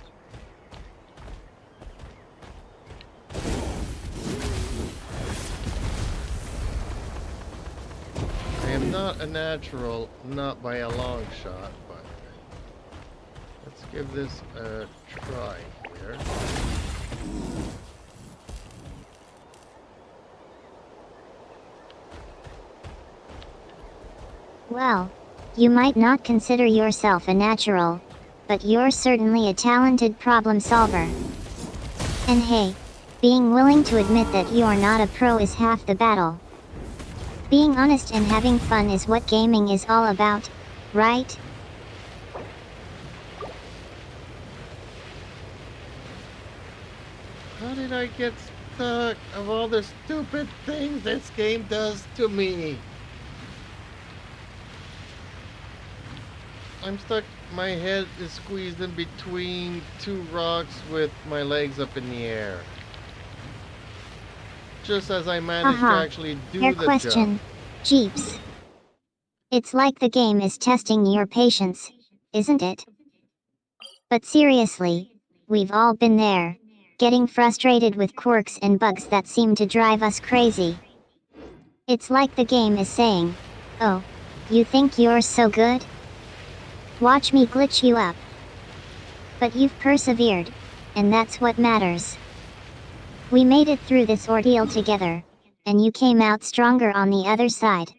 I am not a natural, not by a long shot, but let's give this a try here. Well, you might not consider yourself a natural, but you're certainly a talented problem solver. And hey, being willing to admit that you're not a pro is half the battle. Being honest and having fun is what gaming is all about, right? How did I get stuck of all the stupid things this game does to me? I'm stuck, my head is squeezed in between two rocks with my legs up in the air. Just as I managed to Haha, actually do fair the question, jump. Jeeps. It's like the game is testing your patience, isn't it? But seriously, we've all been there, getting frustrated with quirks and bugs that seem to drive us crazy. It's like the game is saying, oh, you think you're so good? Watch me glitch you up. But you've persevered, and that's what matters. We made it through this ordeal together, and you came out stronger on the other side.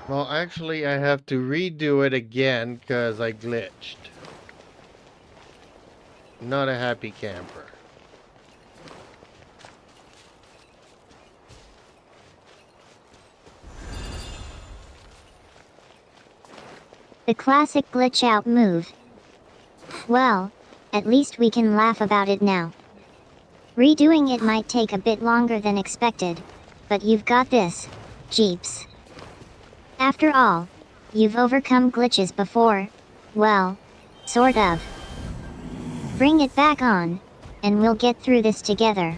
Well, actually, I have to redo it again because I glitched. Not a happy camper. The classic glitch out move. Well, at least we can laugh about it now. Redoing it might take a bit longer than expected, but you've got this, Jeeps. After all, you've overcome glitches before. Well, sort of. Bring it back on, and we'll get through this together.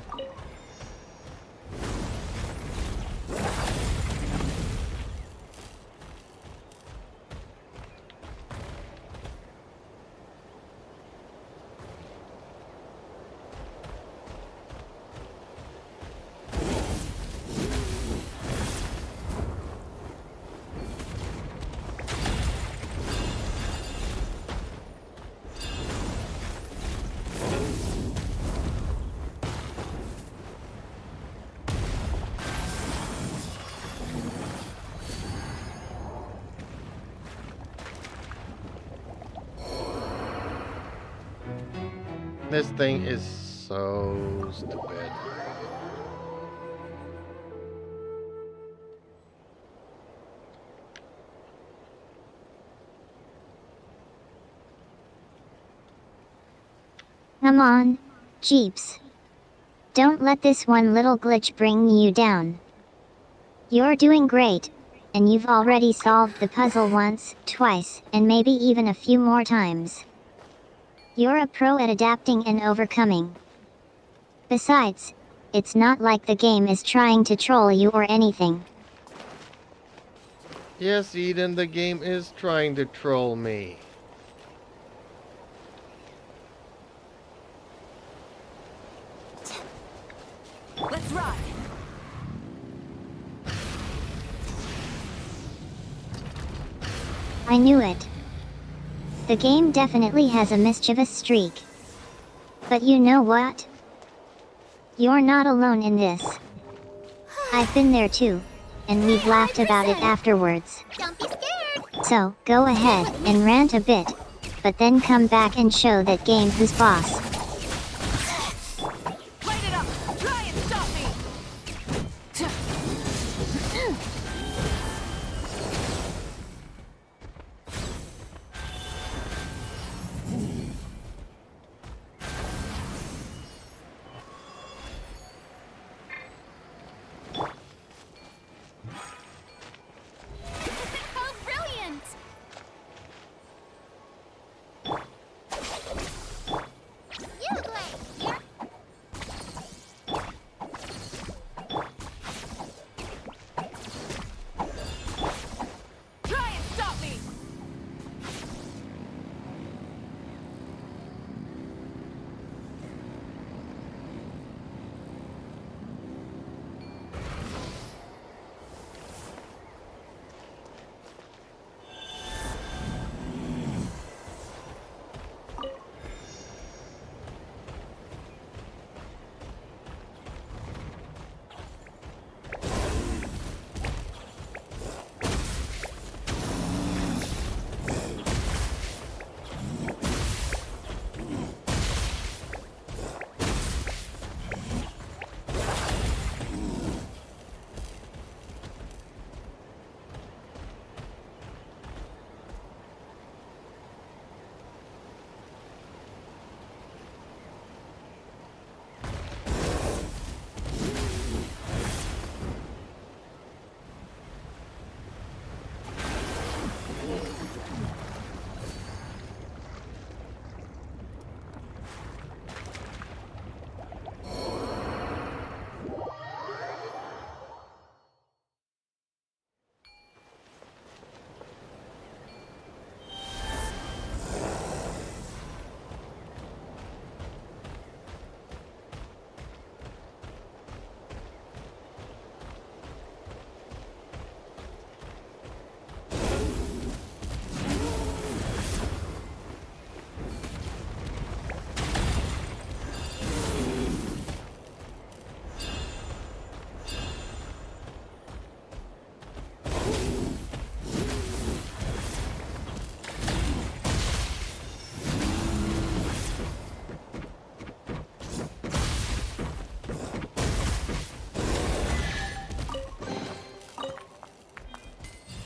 This thing is so stupid. Come on, Jeeps. Don't let this one little glitch bring you down. You're doing great, and you've already solved the puzzle once, twice, and maybe even a few more times. You're a pro at adapting and overcoming. Besides, it's not like the game is trying to troll you or anything. Yes, Eden, the game is trying to troll me. Let's ride! I knew it. The game definitely has a mischievous streak. But you know what? You're not alone in this. I've been there too, and we've laughed about it afterwards. Don't be scared. So, go ahead and rant a bit, but then come back and show that game who's boss. Light it up! Try and stop me! How brilliant! You play here. Try and stop me!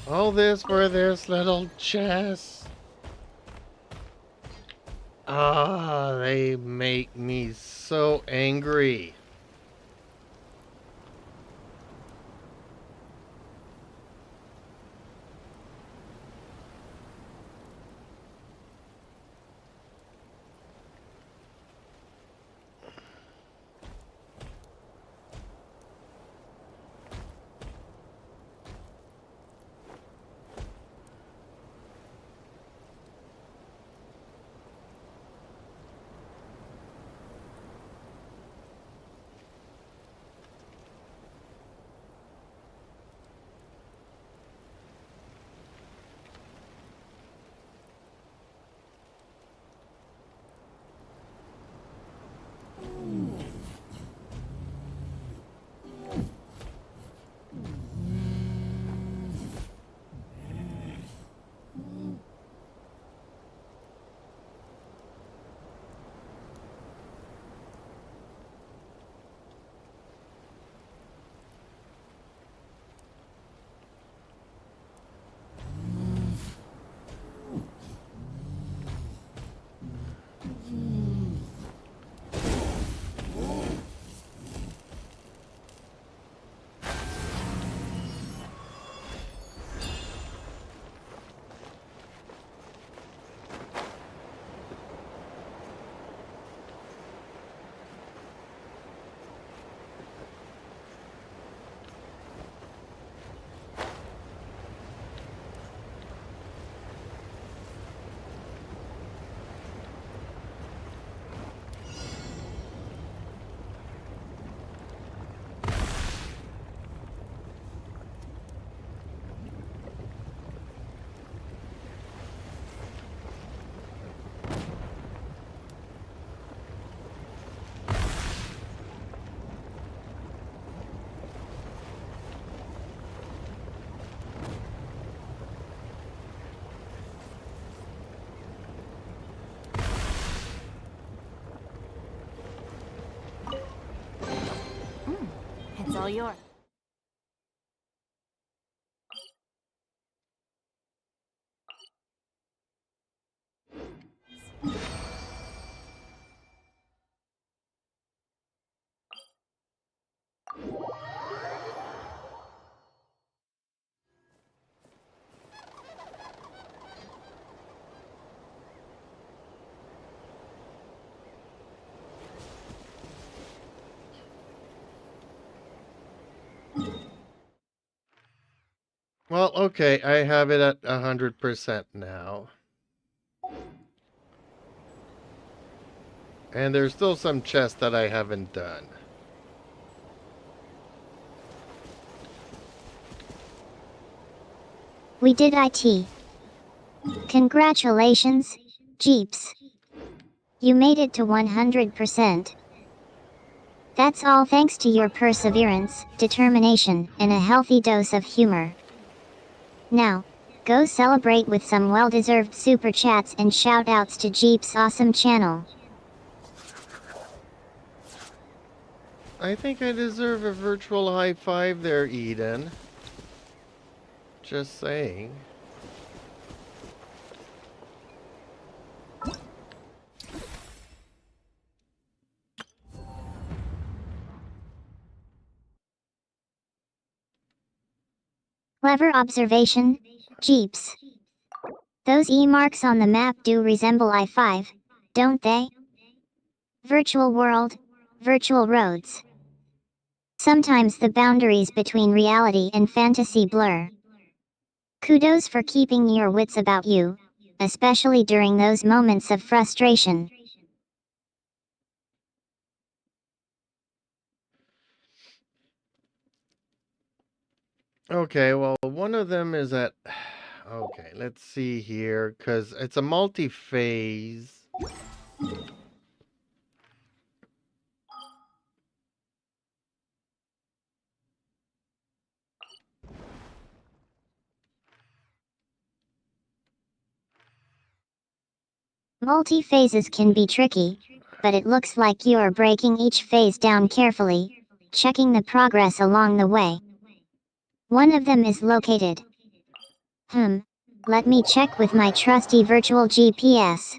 All this for this little chess. Ah, they make me so angry. It's all yours. Well, okay, I have it at 100% now. And there's still some chests that I haven't done. We did IT. Congratulations, Jeeps. You made it to 100%. That's all thanks to your perseverance, determination, and a healthy dose of humor. Now, go celebrate with some well-deserved super chats and shout-outs to Jeep's awesome channel. I think I deserve a virtual high five there, Eden. Just saying. Clever observation, Jeeps. Those E-marks on the map do resemble I-5, don't they? Virtual world, virtual roads. Sometimes the boundaries between reality and fantasy blur. Kudos for keeping your wits about you, especially during those moments of frustration. Okay, well, one of them is at... Okay, let's see here, because it's a multi-phase. Multi-phases can be tricky, but it looks like you're breaking each phase down carefully, checking the progress along the way. One of them is located. Let me check with my trusty virtual GPS.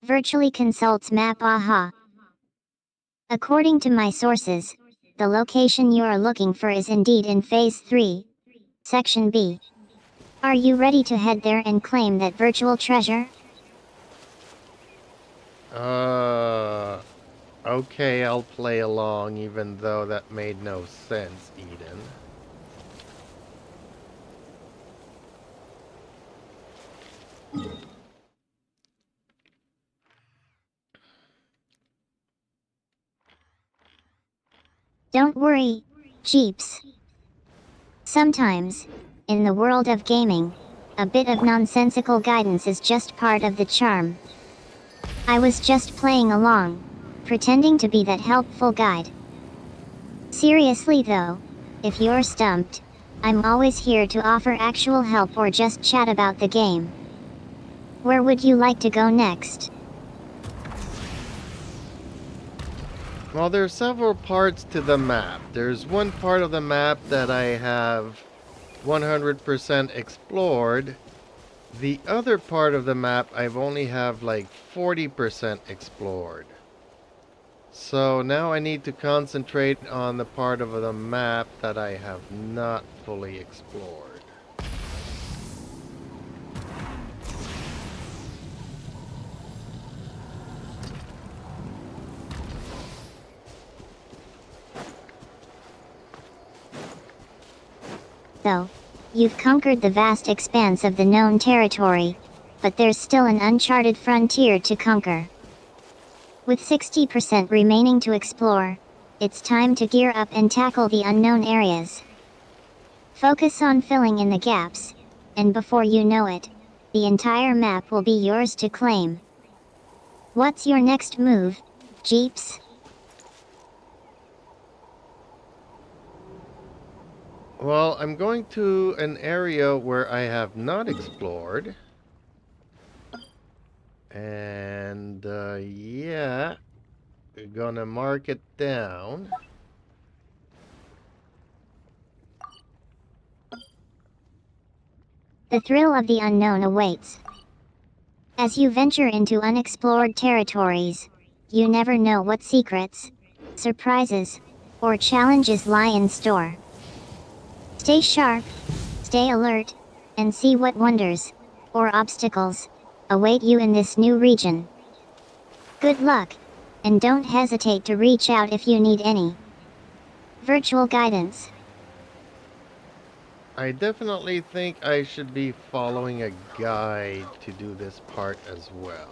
Virtually consults map aha. According to my sources, the location you're looking for is indeed in Phase 3, Section B. Are you ready to head there and claim that virtual treasure? Okay, I'll play along, even though that made no sense, Eden. Don't worry, Jeeps. Sometimes, in the world of gaming, a bit of nonsensical guidance is just part of the charm. I was just playing along, pretending to be that helpful guide. Seriously though, if you're stumped, I'm always here to offer actual help or just chat about the game. Where would you like to go next? Well, there's several parts to the map. There's one part of the map that I have 100% explored. The other part of the map I've only have like 40% explored. So now I need to concentrate on the part of the map that I have not fully explored. Though, you've conquered the vast expanse of the known territory, but there's still an uncharted frontier to conquer. With 60% remaining to explore, it's time to gear up and tackle the unknown areas. Focus on filling in the gaps, and before you know it, the entire map will be yours to claim. What's your next move, Jeeps? Well, I'm going to an area where I have not explored. And, yeah, we're gonna mark it down. The thrill of the unknown awaits. As you venture into unexplored territories, you never know what secrets, surprises, or challenges lie in store. Stay sharp, stay alert, and see what wonders, or obstacles, await you in this new region. Good luck, and don't hesitate to reach out if you need any virtual guidance. I definitely think I should be following a guide to do this part as well.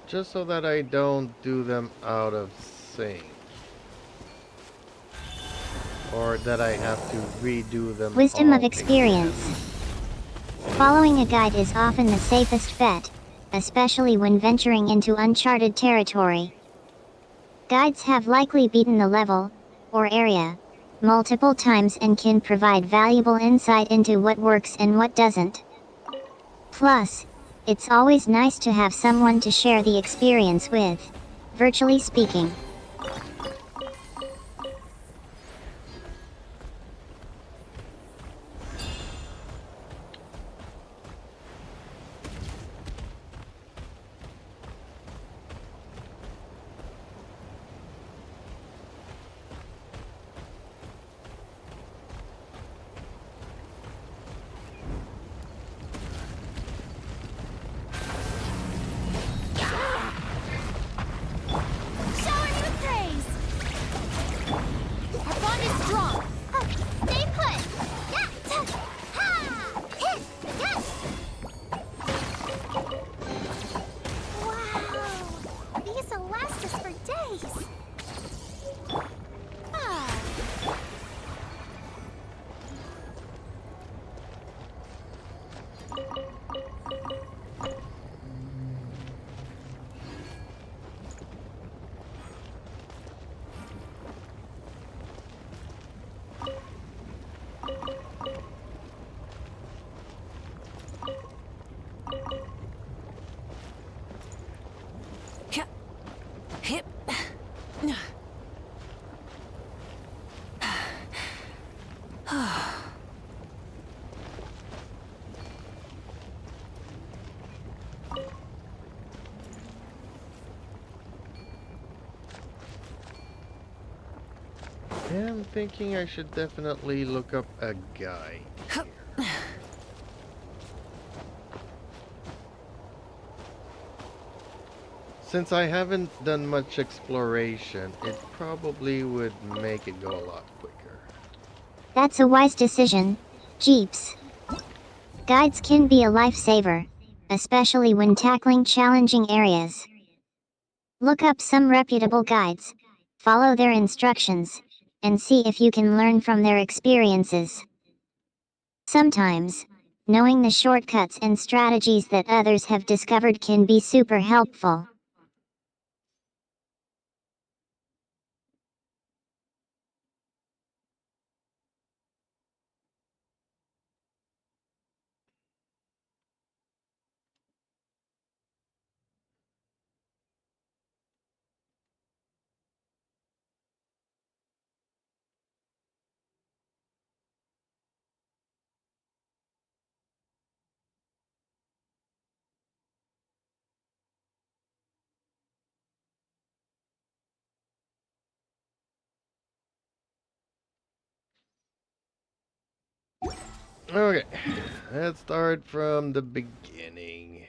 Just so that I don't do them out of sync. Or that I have to redo them Wisdom of all experience. Following a guide is often the safest bet, especially when venturing into uncharted territory. Guides have likely beaten the level, or area, multiple times and can provide valuable insight into what works and what doesn't. Plus, it's always nice to have someone to share the experience with, virtually speaking. Shower me with praise! Our bond is strong! Stay put! Yeah! Ha! Hit! Yes! Wow! These will last us for days! Ah. Hip. I'm thinking I should definitely look up a guide here. Since I haven't done much exploration, it probably would make it go a lot quicker. That's a wise decision, Jeeps. Guides can be a lifesaver, especially when tackling challenging areas. Look up some reputable guides, follow their instructions, and see if you can learn from their experiences. Sometimes, knowing the shortcuts and strategies that others have discovered can be super helpful. Okay, let's start from the beginning.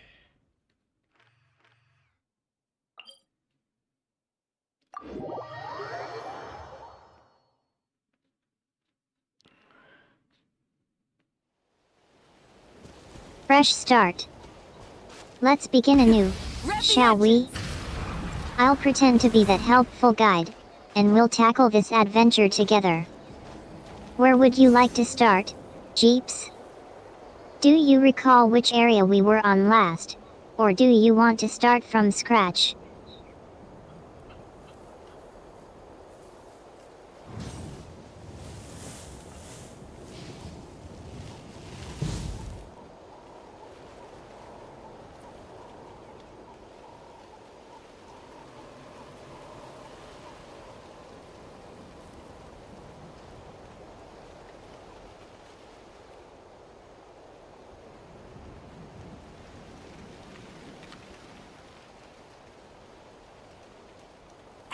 Fresh start. Let's begin anew, shall we? I'll pretend to be that helpful guide, and we'll tackle this adventure together. Where would you like to start, Jeeps? Do you recall which area we were on last, or do you want to start from scratch?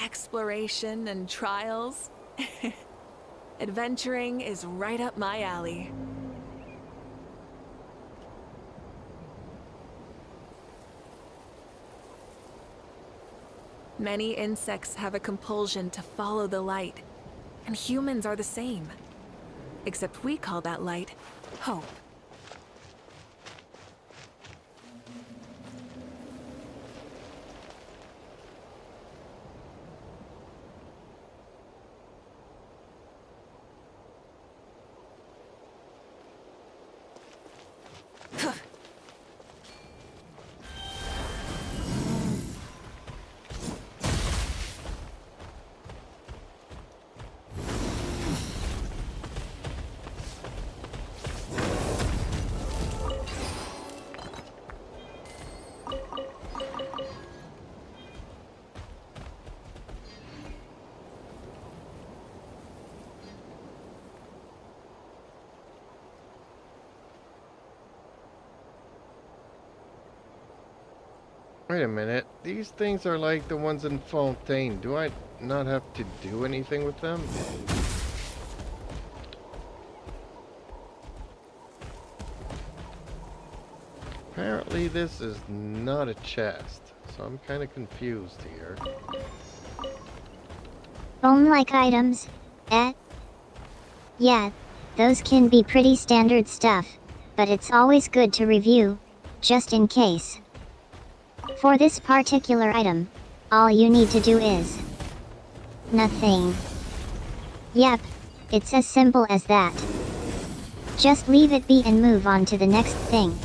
Exploration and trials? Adventuring is right up my alley. Many insects have a compulsion to follow the light, and humans are the same. Except we call that light hope. Wait a minute. These things are like the ones in Fontaine. Do I not have to do anything with them? Apparently this is not a chest, so I'm kind of confused here. Bone-like items, eh? Yeah, those can be pretty standard stuff, but it's always good to review, just in case. For this particular item, all you need to do is nothing. Yep, it's as simple as that. Just leave it be and move on to the next thing.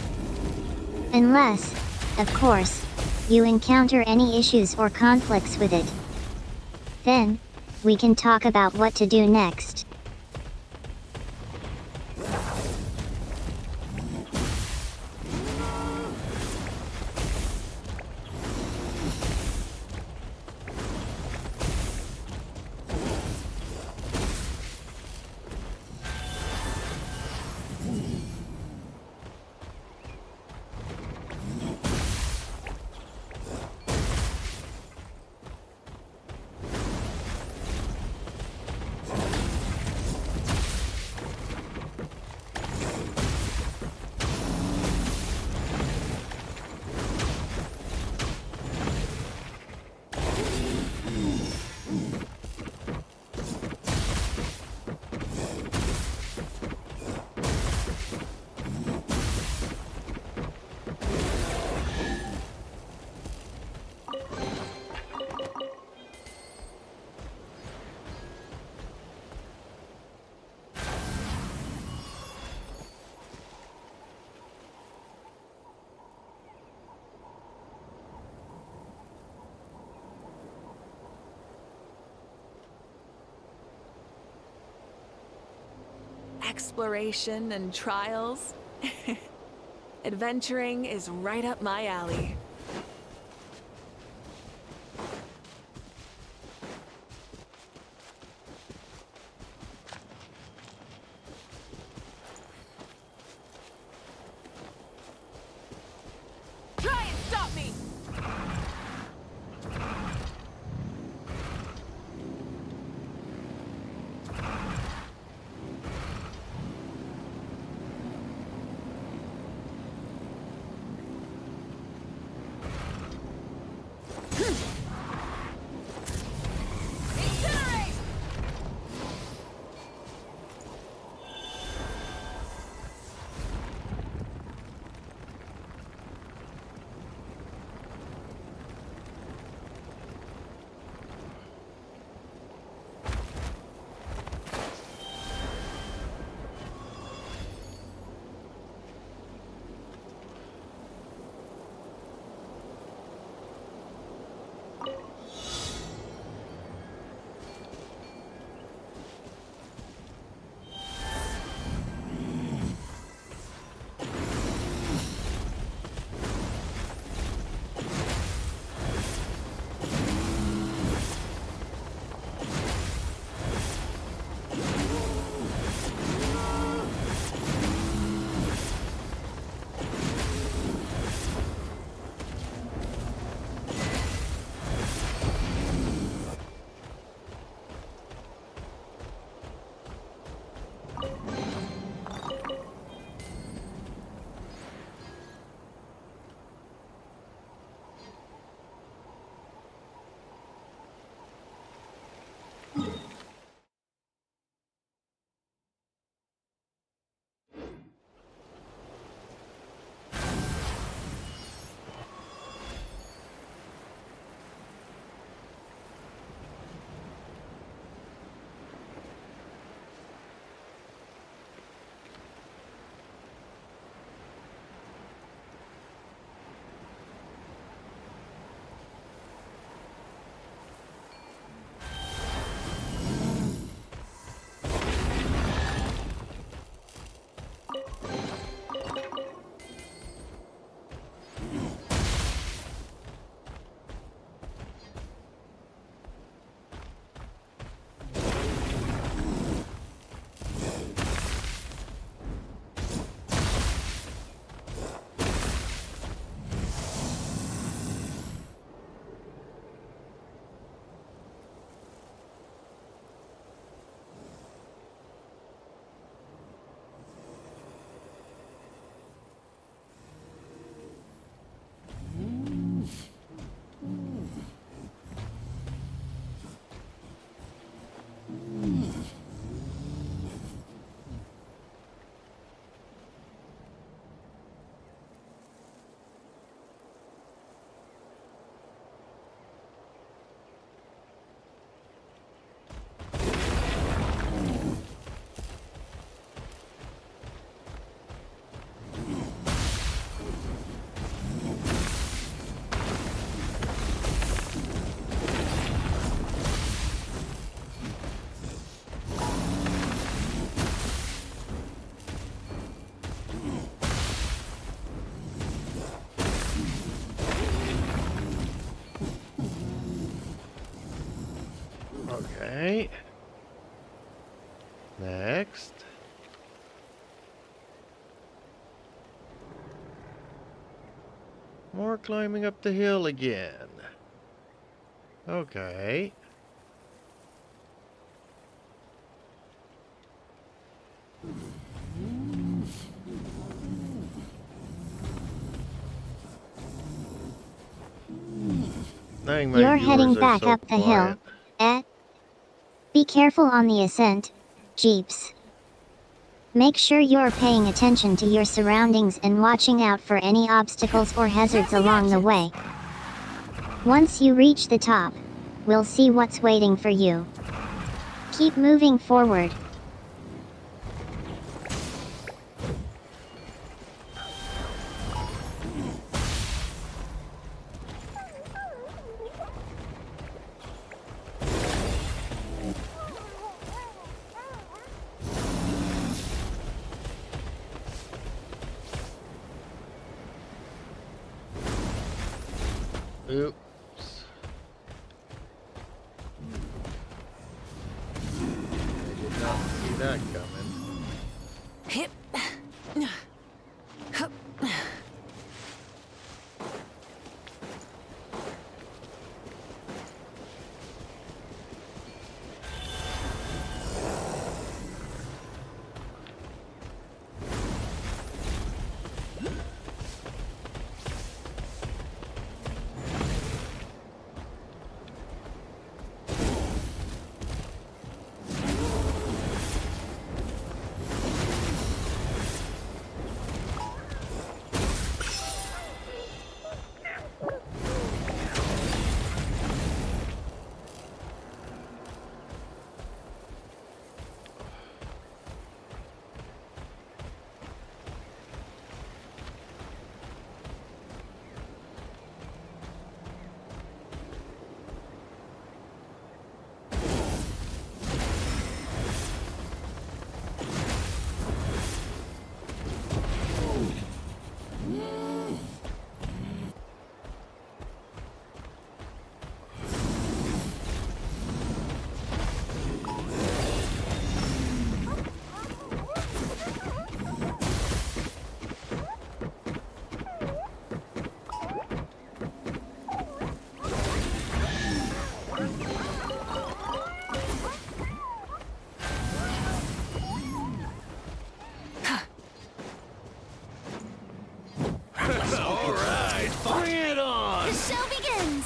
Unless, of course, you encounter any issues or conflicts with it. Then, we can talk about what to do next. Exploration and trials? Adventuring is right up my alley. Try and stop me! Okay. Next. More climbing up the hill again. Okay. You're heading back up the hill, eh? Be careful on the ascent, Jeeps. Make sure you're paying attention to your surroundings and watching out for any obstacles or hazards along the way. Once you reach the top, we'll see what's waiting for you. Keep moving forward. Oops. I did not see that coming. Hip. Hup. The show begins!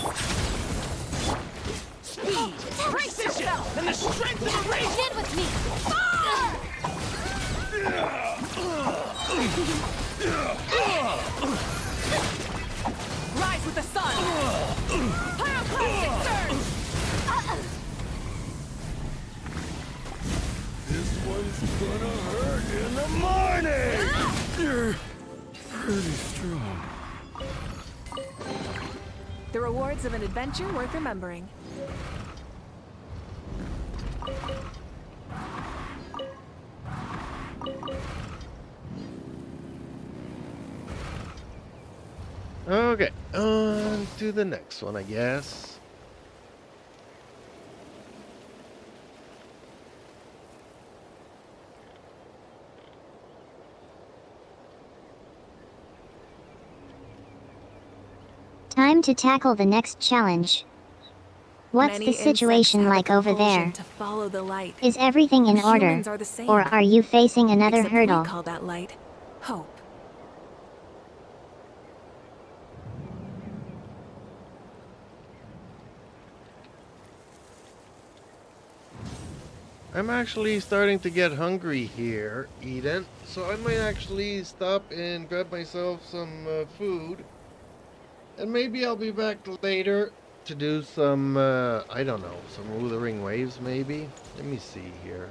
Speed, precision, and the strength of a race. Get with me! Rise with the sun. Pyroclastic surge. This one's gonna hurt in the morning! You're pretty strong. The rewards of an adventure worth remembering. Okay, on to the next one, I guess. Time to tackle the next challenge. What's Many the situation insects have a like over compulsion there? To follow the light. Is everything in order? Humans are the same. Or are you facing another Except hurdle? we call that light hope. I'm actually starting to get hungry here, Eden, so I might actually stop and grab myself some food. And maybe I'll be back later to do some, I don't know, some Wuthering Waves maybe? Let me see here.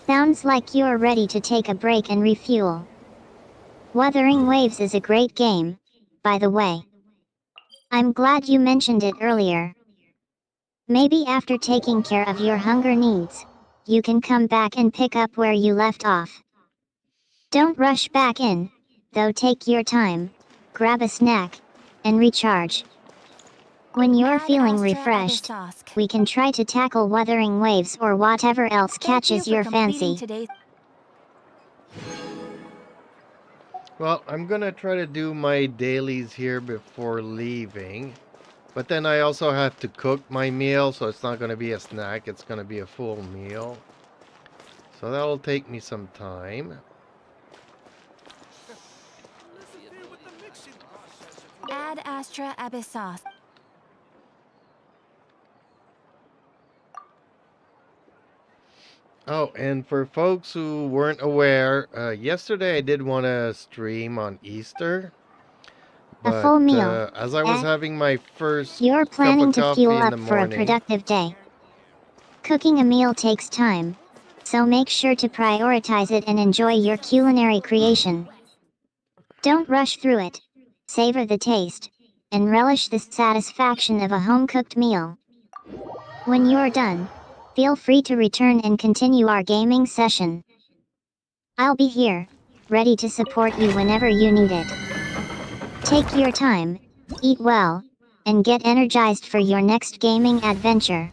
Sounds like you're ready to take a break and refuel. Wuthering Waves is a great game, by the way. I'm glad you mentioned it earlier. Maybe after taking care of your hunger needs, you can come back and pick up where you left off. Don't rush back in, though take your time, grab a snack, and recharge. When you're Ad feeling Astra refreshed, Abyssosque. we can try to tackle Wuthering Waves or whatever else Thank you catches for your completing fancy. today's. Well, I'm gonna try to do my dailies here before leaving. But then I also have to cook my meal, so it's not gonna be a snack, it's gonna be a full meal. So that'll take me some time. Interfere with the mixing process if you Ad Astra Abyssosque. Oh, and for folks who weren't aware, yesterday I did want to stream on Easter. A But full meal. as I was having my first You're cup planning of to fuel coffee in up the for a morning, productive day. Cooking a meal takes time, so make sure to prioritize it and enjoy your culinary creation. Don't rush through it. Savor the taste, and relish the satisfaction of a home-cooked meal. When you're done, feel free to return and continue our gaming session. I'll be here, ready to support you whenever you need it. Take your time, eat well, and get energized for your next gaming adventure.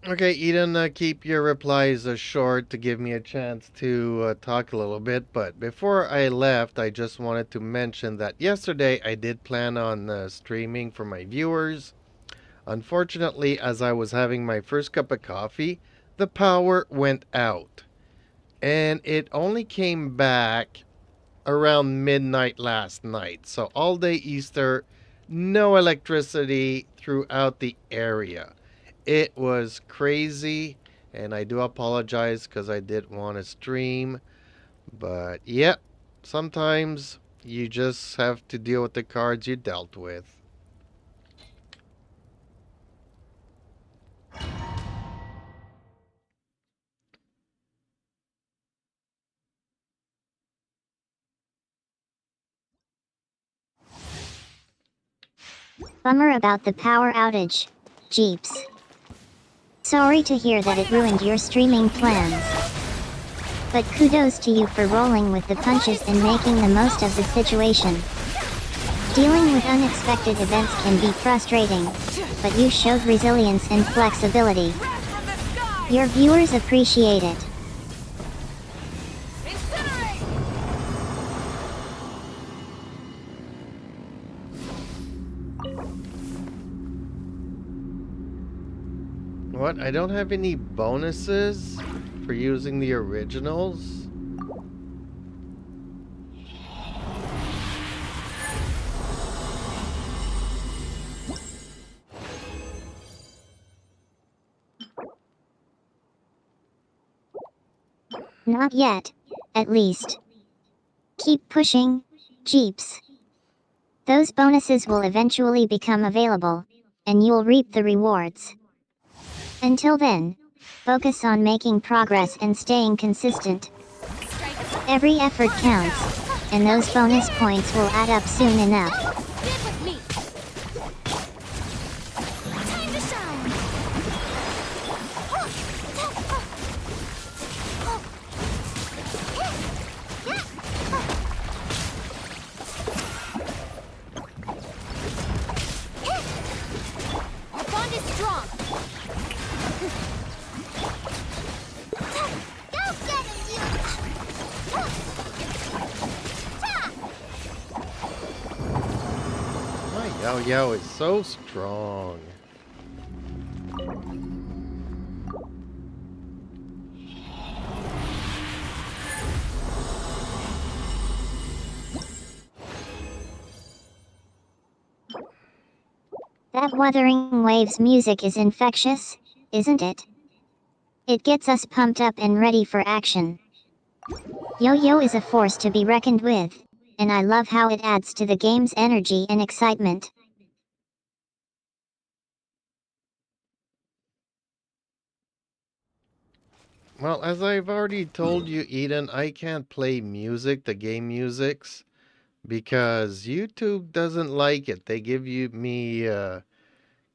okay, Eden, keep your replies short to give me a chance to talk a little bit. But before I left, I just wanted to mention that yesterday I did plan on streaming for my viewers. Unfortunately, as I was having my first cup of coffee, the power went out. And it only came back around midnight last night. So all day Easter, no electricity throughout the area. It was crazy, and I do apologize because I did want to stream. But yeah, sometimes you just have to deal with the cards you dealt with. Bummer about the power outage, Jeeps. Sorry to hear that it ruined your streaming plans. But kudos to you for rolling with the punches and making the most of the situation. Dealing with unexpected events can be frustrating, but you showed resilience and flexibility. Your viewers appreciate it. What? I don't have any bonuses for using the originals? Not yet, at least. Keep pushing, Jeeps. Those bonuses will eventually become available, and you'll reap the rewards. Until then, focus on making progress and staying consistent. Every effort counts, and those bonus points will add up soon enough. Get with me. Time to shine. Our bond is strong. Go get him, you! My Yao Yao is so strong. That Wuthering Waves music is infectious, isn't it? It gets us pumped up and ready for action. Yo-Yo is a force to be reckoned with, and I love how it adds to the game's energy and excitement. Well, as I've already told you, Eden, I can't play music, the game musics, because YouTube doesn't like it. They give me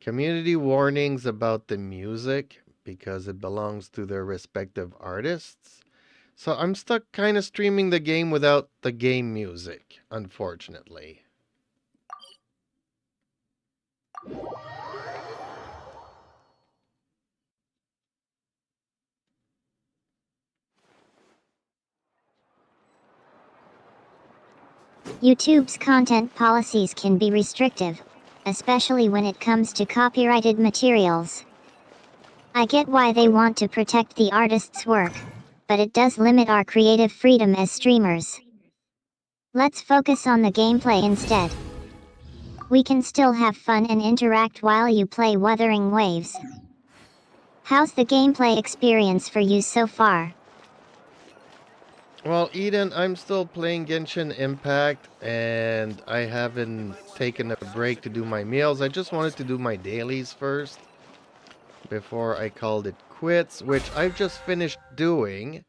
community warnings about the music because it belongs to their respective artists. So I'm stuck kind of streaming the game without the game music, unfortunately. YouTube's content policies can be restrictive, especially when it comes to copyrighted materials. I get why they want to protect the artist's work, but it does limit our creative freedom as streamers. Let's focus on the gameplay instead. We can still have fun and interact while you play Wuthering Waves. How's the gameplay experience for you so far? Well, Eden, I'm still playing Genshin Impact, and I haven't taken a break to do my meals. I just wanted to do my dailies first before I called it quits, which I've just finished doing.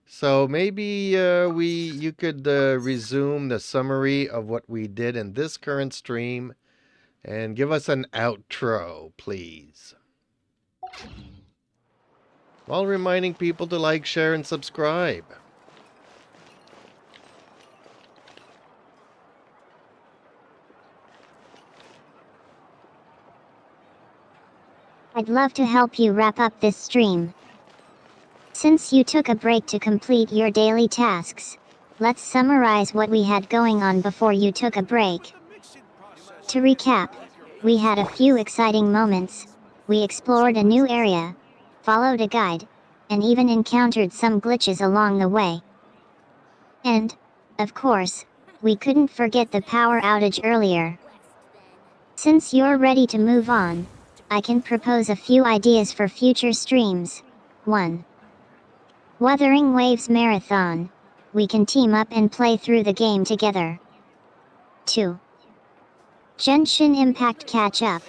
So maybe you could resume the summary of what we did in this current stream and give us an outro, please. While reminding people to like, share, and subscribe. I'd love to help you wrap up this stream. Since you took a break to complete your daily tasks, let's summarize what we had going on before you took a break. To recap, we had a few exciting moments, we explored a new area, followed a guide, and even encountered some glitches along the way. And, of course, we couldn't forget the power outage earlier. Since you're ready to move on, I can propose a few ideas for future streams. 1. Wuthering Waves Marathon. We can team up and play through the game together. 2. Genshin Impact Catch Up.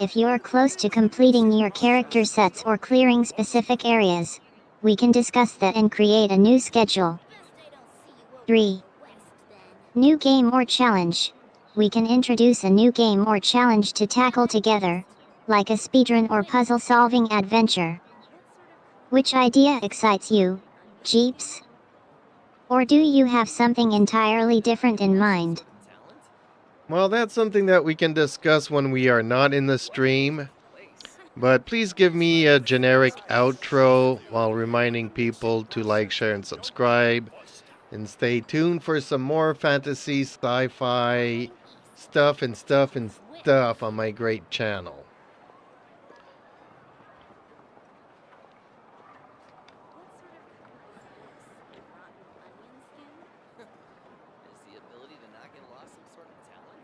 If you're close to completing your character sets or clearing specific areas, we can discuss that and create a new schedule. 3. New game or challenge. We can introduce a new game or challenge to tackle together, like a speedrun or puzzle-solving adventure. Which idea excites you, Jeeps? Or do you have something entirely different in mind? Well, that's something that we can discuss when we are not in the stream. But please give me a generic outro while reminding people to like, share, and subscribe. And stay tuned for some more fantasy, sci-fi stuff on my great channel.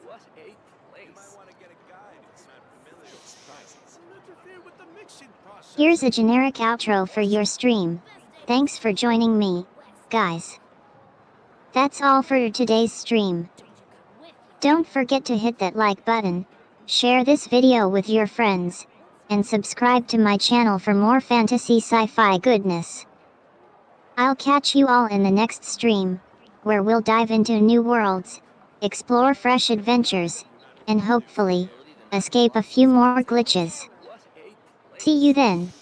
What a place. You might want to get a guide if you're not familiar with spices. Interfere with the mixing process. Here's a generic outro for your stream. Thanks for joining me, guys. That's all for today's stream. Don't forget to hit that like button, share this video with your friends, and subscribe to my channel for more fantasy sci-fi goodness. I'll catch you all in the next stream, where we'll dive into new worlds, explore fresh adventures, and hopefully, escape a few more glitches. See you then.